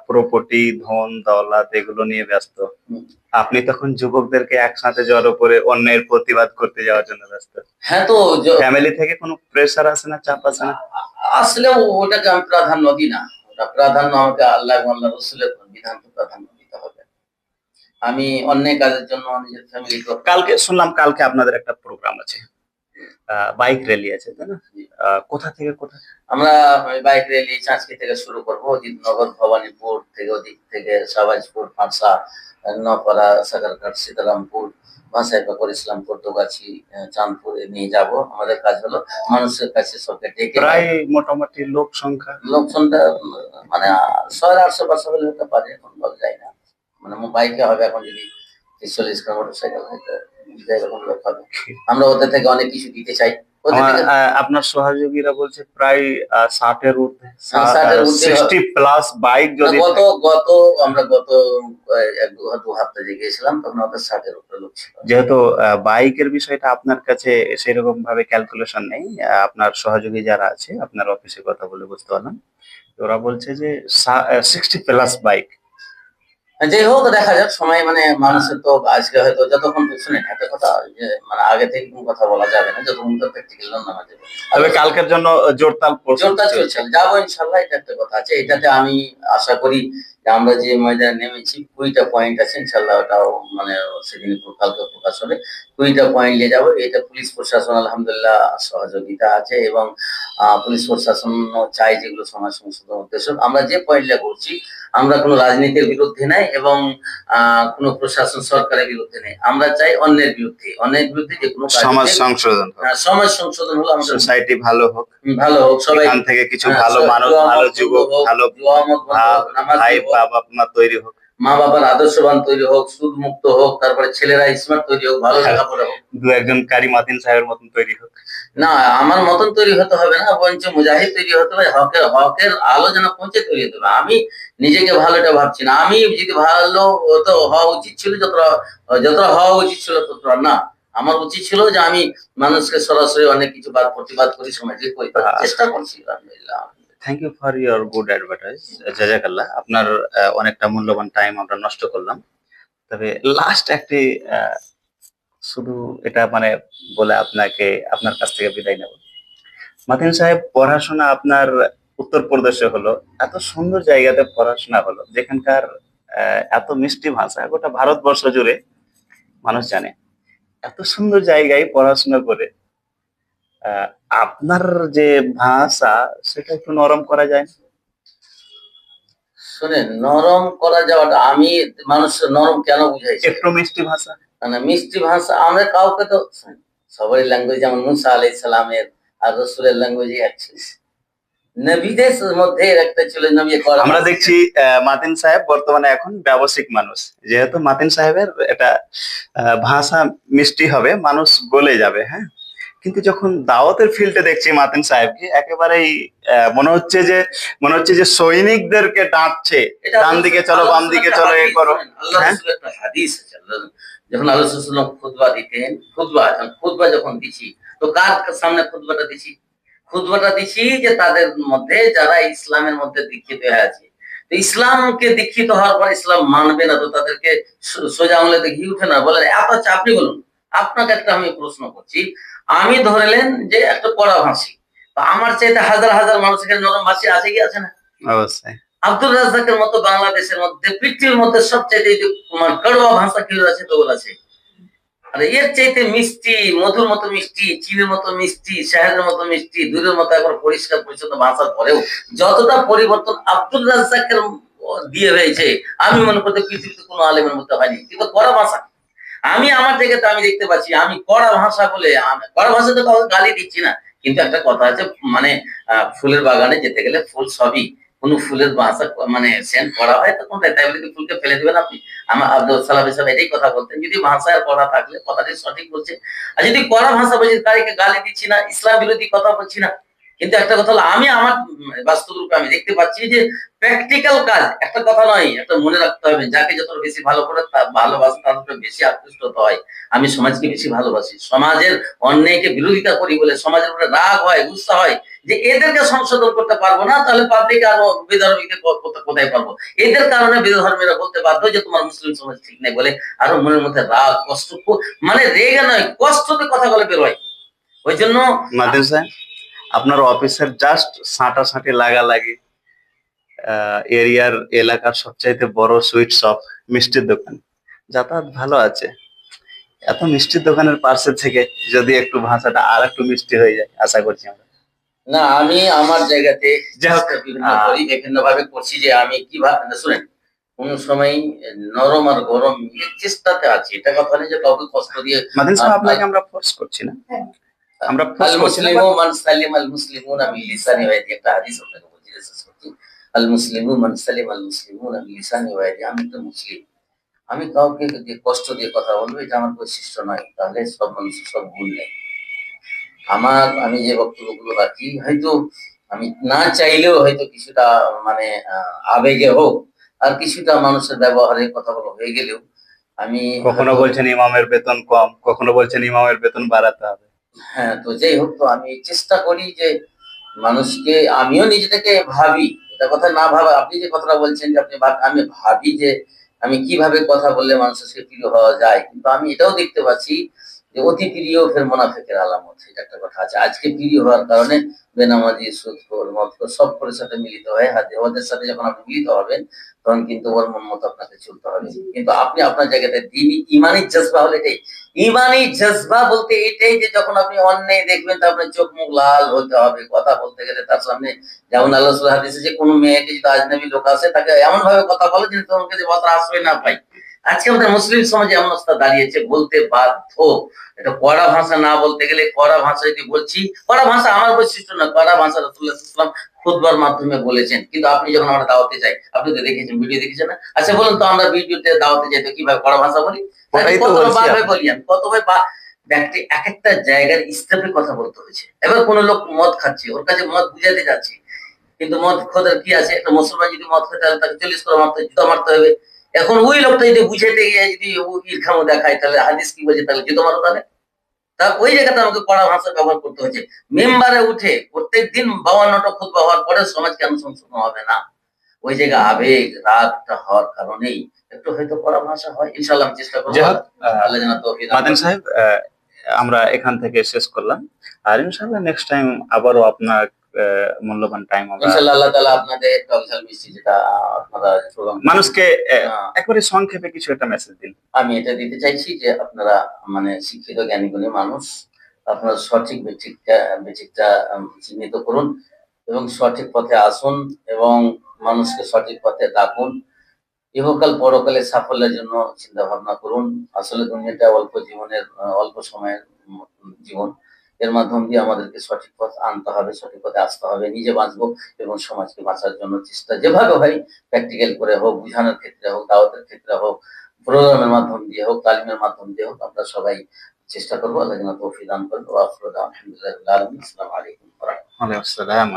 প্রপার্টি, ধন দৌলত এগুলো নিয়ে ব্যস্ত, আপনি তখন যুবকদেরকে একসাথে জড়ো করে অন্যের প্রতিবাদ করতে যাওয়ার জন্য ব্যস্ত। হ্যাঁ, তো ফ্যামিলি থেকে কোনো প্রেসার আছে না, চাপ আছে না? আসলে ওটাকে আমি প্রাধান্য দিই না। ওটা প্রাধান্য আমাকে আল্লাহ এবং আল্লাহ রসুলের বিধানকে প্রাধান্য দিতে হবে। আমি অন্যায় কাজের জন্য নিজের ফ্যামিলিকে। কালকে শুনলাম কালকে আপনাদের একটা প্রোগ্রাম আছে, বাইক র্যালি আছে, তাই না? কোথা থেকে কোথা? আমরা বাইক র্যালি চাঁচকি থেকে শুরু করবো, অজিতনগর, ভবানীপুর থেকে, ওদিক থেকে সাবাজপুর, পাঁচা, নপাড়া, সাগরঘাট, সীতারামপুর, ভাষাইপাকর, ইসলামপুর, দোগাছি, চাঁদপুরে নিয়ে যাব। আমাদের কাজ হলো মানুষের কাছে সবকে ডেকে, প্রায় মোটামুটি লোক সংখ্যা মানে 800 500 হলে হতে পারে, এখন বলা যায় না। মানে বাইকে হবে, এখন যদি 40 মোটরসাইকেল হয়তো এরকম লোক হবে। আমরা ওদের থেকে অনেক কিছু দিতে চাই। আপনার সহযোগীরা বলছে প্রায় 60-এর ঊর্ধ্বে, 60 প্লাস বাইক। যদি আমরা গত 1-2 হপ্তাহ যে গিয়েছিলাম, তখন ওদের 60-এর উপরে লোক ছিল। যেহেতু বাইকের বিষয়টা আপনার কাছে সেরকম ভাবে ক্যালকুলেশন নেই, আপনার সহযোগী যারা আছে আপনার অফিসে কথা বলে বুঝতে পারলাম, ওরা বলছে যে 60 প্লাস বাইক। যাই হোক, দেখা যাক সময়, মানে মানুষের তো আজকে হয়তো যতক্ষণ শুনে একটা কথা, যে মানে আগে থেকে কোনো কথা বলা যাবে না, যতক্ষণ তো প্র্যাকটিক্যাল না যাবে। তবে কালকের জন্য জোরতাল চলছে, যাবো ইনশাল্লাহ। এটা একটা কথা আছে, এটাতে আমি আশা করি যে আমরা যে ময়দানে নেমেছি 20টা পয়েন্ট আছে, ইনশাল্লাহ ওটাও মানে সেদিন কালকে প্রকাশ হবে। 20টা পয়েন্ট নিয়ে যাবো। এটা পুলিশ প্রশাসন আলহামদুলিল্লাহ সহযোগিতা আছে, এবং পুলিশ প্রশাসন চাই যেগুলো সমাজ সংশোধন উদ্দেশ্য। আমরা যে পয়েন্টটা করছি, আমরা কোনো রাজনীতির বিরুদ্ধে নাই, এবং কোনো প্রশাসন সরকারের বিরুদ্ধে নেই। আমরা চাই অন্যের বিরুদ্ধে যে কোনো সমাজ সংশোধন, সমাজ সংশোধন হলো আমাদের সোসাইটি ভালো হোক, ভালো হোক, সবাই এখান থেকে কিছু ভালো মানুষ, ভালো যুবক, ভালো ভাই বাবা মা তৈরি হোক, মা বাবার আদর্শবান তৈরি হোক, সুদ মুক্ত হোক, তারপরে ছেলেরা স্মার্ট তৈরি হোক, ভালো লেখাপড়া হোক, 2-1 কারি মাতিন সাহেবের মতন তৈরি হোক। না, আমার মতন তৈরি হতে হবে না, বরঞ্চ মুজাহিদ তৈরি হতে হবে, হকের আলো যেন পৌঁছে তৈরি হতে হবে। আমি নিজেকে ভালোটা ভাবছি না। আমি যদি ভালো তো হওয়া উচিত ছিল, যতটা হওয়া উচিত ছিল ততটা না। আমার উচিত ছিল যে আমি মানুষকে সরাসরি অনেক কিছু প্রতিবাদ করি, সমাজে করি, চেষ্টা করছি আলহামদুলিল্লাহ। Thank you for your good advertise, জাজাকাল্লাহ। আপনার অনেকটা মূল্যবান টাইম আমরা নষ্ট করলাম। তবে লাস্ট একটি শুধু এটা মানে বলে আপনার কাছ থেকে বিদায় নেব। মাতিন সাহেব, পড়াশোনা আপনার উত্তরপ্রদেশে হলো, এত সুন্দর জায়গাতে পড়াশোনা হলো, যেখানকার এত মিষ্টি ভাষা গোটা ভারতবর্ষ জুড়ে মানুষ জানে। এত সুন্দর জায়গায় পড়াশোনা করে আপনার যে ভাষা সেটা একটু নরম করা যায় না? শুনেন, নরম করা যাওয়াটা, আমি মানুষ নরম কেন বুঝাইছি? একটু মিষ্টি ভাষা, মানে মিষ্টি ভাষা আমরা কাউকে তো, সবারই ল্যাঙ্গুয়েজ, যেমন মুসা আলাইহিস সালামের আর রসুলের ল্যাঙ্গুয়েজ এক ছিল। নবীদের মধ্যে একটা ছিল নবী করা। আমরা দেখছি মাতিন সাহেব বর্তমানে এখন ব্যবসায়িক মানুষ, যেহেতু মাতিন সাহেবের এটা ভাষা মিষ্টি হবে, মানুষ গলে যাবে, হ্যাঁ। কিন্তু যখন দাওয়াতের ফিল্ডে দেখছি মাতিন সাহেবকে, একেবারেই মনে হচ্ছে যে সৈনিকদেরকে ডাকছে, এটা ডান দিকে চলো, বাম দিকে চলো, এ করো। আল্লাহ হ্যাঁ, রাসূলের একটা হাদিস আছে। যখন আল্লাহ রাসূল সাল্লাল্লাহু আলাইহি ওয়াসাল্লাম খুতবা দিতেন, খুতবা যখন দিছি, তো কার সামনে খুতবাটা দিছি? খুতবাটা দিছি যে তাদের মধ্যে যারা ইসলামের মধ্যে দীক্ষিত হয়ে আছে। তো ইসলামকে দীক্ষিত হওয়ার পর ইসলাম মানবে না, তো তাদেরকে সোজা আঙুলে দেখিয়ে উঠে না, বলেন এত আচ্ছা আপনি বলুন। আপনাকে একটা আমি প্রশ্ন করছি, আমি ধরেলেন যে একটা কড়া ভাষী, তো আমার চাইতে হাজার হাজার মানুষ এখানে নরম ভাষী আছে কি আছে না? অবশ্যই। আব্দুল রাজ্জাকের মতো বাংলাদেশের মধ্যে পৃথিবীর মধ্যে সবচাইতে যে কড়ুয়া ভাষা কি আছে তো আছে। আর এর চাইতে মিষ্টি, মধুর মতো মিষ্টি, চিলের মতো মিষ্টি, শাহের মতো মিষ্টি, দুধের মতো একবার পরিষ্কার পরিচ্ছন্ন ভাষার পরেও যতটা পরিবর্তন আব্দুল রাজ্জাকের দিয়ে হয়েছে, আমি মনে করতে পৃথিবীতে কোনো আলেমের মধ্যে হয়নি। কিন্তু কড়া ভাষা, আমি আমার জায়গাতে আমি দেখতে পাচ্ছি, আমি কড়া ভাষা বলে কড়া ভাষাতে কাউকে গালি দিচ্ছি না, কিন্তু একটা কথা আছে, মানে ফুলের বাগানে যেতে গেলে ফুল সবই, কোন ফুলের বাসা মানে সেন্ট করা হয় তো কোনটা, তাই বলে কি ফুলকে ফেলে দিবেন আপনি? আমার আব্দুল সালাম সাহেব এটাই কথা বলতেন, যদি ভাষায় কড়া থাকলে কথাটি সঠিক বলছে, আর যদি কড়া ভাষা বলছি তাদেরকে গালি দিচ্ছি না, ইসলাম বিরোধী কথা বলছি না। কিন্তু একটা কথা হলো, আমি আমার বাস্তব রূপে আমি দেখতে পাচ্ছি যে প্র্যাকটিক্যাল কাজ, একটা কথা নয়, একটা মনে রাখতে হবে, যাকে যত বেশি ভালো করে ভালোবাসে তার উপরে বেশি আকৃষ্ট হয়। আমি সমাজকে বেশি ভালোবাসি, সমাজের অন্যায়কে বিরোধিতা করি বলে সমাজের উপরে রাগ হয়, গুসা হয়, যে এদেরকে সংশোধন করতে পারবো না, তাহলে পাবলিক আরো বেধর্মীকে কোথায় পারবো? এদের কারণে বেধর্মীরা বলতে বাধ্য যে তোমার মুসলিম সমাজ ঠিক নেই বলে, আরো মনের মধ্যে রাগ কষ্ট, মানে রেগে নয় কষ্টতে কথাগুলো বেরোয়। ওই জন্য মাতিন সাহেব, আপনার অফিসের জাস্ট সাঁটাসাঁটি লাগালাগি এরিয়ার এলাকার সবচাইতে বড় সুইট শপ, মিষ্টির দোকান, যাতায়াত ভালো আছে। এত মিষ্টির দোকানের পার্শ্বে থেকে যদি একটু ভাষাটা আর একটু মিষ্টি হয়ে যায়, আশা করছি আমরা। না, আমি আমার জায়গাতে যাই হোক, বিভিন্ন করি, বিভিন্ন ভাবে করছি, যে আমি কিভাবে শুনেন, কোন সময় নরম আর গরম মিলে চেষ্টাতে আছি, এটা কথা নেই যে কাউকে কষ্ট দিয়ে। মাদিন সাহেব, আপনাকে আমরা ফোর্স করছি না, আমরা আল ফোর্স করছি না, মুসলিমু মান সালিম আল মুসলিমুনা মিন লিসানি ওয়া ইয়াদি, একটা হাদিস আপনাকে বলছি, শেষ করছি। আল মুসলিমু মান সালিম আল মুসলিমুনা মিন লিসানি ওয়া ইয়াদি, আমি তো মুসলিম, আমি কাউকে দিয়ে কষ্ট দিয়ে কথা বলবো এটা আমার বৈশিষ্ট্য নয়, তাহলে সব মানুষের সব ভুল নেই। আমি যে বক্তব্যগুলো রাখি, হয়তো আমি না চাইলেও হয়তো কিছুটা, মানে আবেগে হোক, আর কিছুটা মানুষের ব্যবহারে কথাগুলো হয়ে গেলেও আমি কখনো বলছেন ইমামের বেতন কম, কখনো বলছেন ইমামের বেতন বাড়াতে হবে। হ্যাঁ, তো যাই হোক, তো আমি চেষ্টা করি যে মানুষকে, আমিও নিজে থেকে ভাবি, এটা কথা না ভাবা, আপনি যে কথাটা বলছেন যে আমি ভাবি যে আমি কিভাবে কথা বললে মানুষের সাথে প্রিয় হওয়া যায়, কিন্তু আমি এটাও দেখতে পাচ্ছি যে অতি প্রিয় ফের মোনাফেকের আলামত, এটা একটা কথা আছে। আজকে প্রিয় হওয়ার কারণে বেনামাজি, সুদখোর, মদখোর সব করে সাথে মিলিত হয়, ওদের সাথে যখন আপনি মিলিত হবেন তখন কিন্তু ওর মন মতো আপনাকে চলতে হবে। কিন্তু আপনি আপনার জায়গাতে দিনই ইমানি জজবা হলে এটাই, ইমানি জজবা বলতে এটাই যে যখন আপনি অন্যায় দেখবেন তো আপনার চোখ মুখ লাল হতে হবে, কথা বলতে গেলে তার সামনে, যেমন আল্লাহ রাসূল হাদিসে যে কোনো মেয়েকে যদি আজনবী লোক আসে তাকে এমন ভাবে কথা বলে যে তোমাকে যে কথা আশ্রয় না পাই। আজকে আমাদের মুসলিম সমাজে এমন অবস্থা দাঁড়িয়েছে, বলতে বাধ্য, এটা কড়া ভাষা না বলতে গেলে, কড়া ভাষা যদি বলছি, কড়া ভাষা আমার বৈশিষ্ট্য না, কড়া ভাষা রাসূলুল্লাহ সাল্লাল্লাহু আলাইহি ওয়াসাল্লাম খুতবার মাধ্যমে বলেছেন। কিন্তু আপনি যখন আমরা দাওয়াতে যাই, আপনি তো দেখেছেন, ভিডিও দেখেছেন না? আচ্ছা বলুন তো, আমরা ভিডিওতে দাওয়াতে যাই তো কিভাবে কড়া ভাষা বলি? ওটাই তো কত বলছি বার আপনাকে। বলি আমি, কত ভাই ব্যক্তি এক একটা জায়গার স্টেপে কথা বলতে হয়েছে। এবার কোন লোক মদ খাচ্ছে, ওর কাছে মদ বুঝাতে যাচ্ছে, কিন্তু মদ খোদার কি আছে, একটা মুসলমান যদি মদ খেতে তাহলে তাকে 40 করে মারতে, জুতা মারতে হবে। এখন ওই লোকটা যদি বুঝাতে গিয়ে যদি ইরখামও দেখায়, তাহলে হাদিস কি বলছে, তাহলে জুতো মারো তাহলে। তা ওই জায়গাতে আমাকে কড়া ভাষা ব্যবহার করতে হয়েছে। মেম্বারে উঠে প্রত্যেকদিন 52টা খুতবা হওয়ার পরে সমাজ কেন সংশোধন হবে না? ওই জায়গায় আবেগ রাগটা হওয়ার কারণেই একটু হয়তো কড়া ভাষা হয়। ইনশাআল্লাহ আমি চেষ্টা করবো, যাই হোক, আল্লাহ যেন তৌফিক দান মাদিন করেন। সাহেব, আমরা এখান থেকে শেষ করলাম, আর ইনশাল্লাহ নেক্সট টাইম আবারও আপনার মূল্যবান টাইম আমরা ইনশাআল্লাহ আল্লাহ তাআলা আপনাদের টকঝাল মিষ্টি যেটা আপনারা প্রোগ্রাম মানুষকে আহ, একবারে সংক্ষেপে কিছু একটা মেসেজ দিন। আমি এটা দিতে চাইছি যে আপনারা, মানে শিক্ষিত জ্ঞানীগুণী মানুষ, আপনারা সঠিক বেঠিকটা চিহ্নিত করুন এবং সঠিক পথে আসুন এবং মানুষকে সঠিক পথে ডাকুন। ইহকাল পরকালে সাফল্যের জন্য চিন্তা ভাবনা করুন। আসলে দুনিয়াটা অল্প জীবনের, অল্প সময়ের জীবন। এর মাধ্যম দিয়ে আমাদেরকে সঠিক পথ আনতে হবে, সঠিক পথে আসতে হবে, নিজে বাঁচবো এবং সমাজকে বাঁচার জন্য চেষ্টা যেভাবে হয়, প্র্যাকটিক্যাল করে হোক, বুঝানোর ক্ষেত্রে হোক, দাওয়াতের ক্ষেত্রে হোক, প্রোগ্রামের মাধ্যম দিয়ে হোক, তালিমের মাধ্যম দিয়ে হোক, আমরা সবাই চেষ্টা করবো। আল্লাহ যেন তৌফিক দান করেন। ওয়া আখিরু দাওয়ানা আলহামদুলিল্লাহি রাব্বিল আলামিন। আসসালামু আলাইকুম ওয়া রাহমাতুল্লাহ। ওয়ালাইকুম আসসালাম।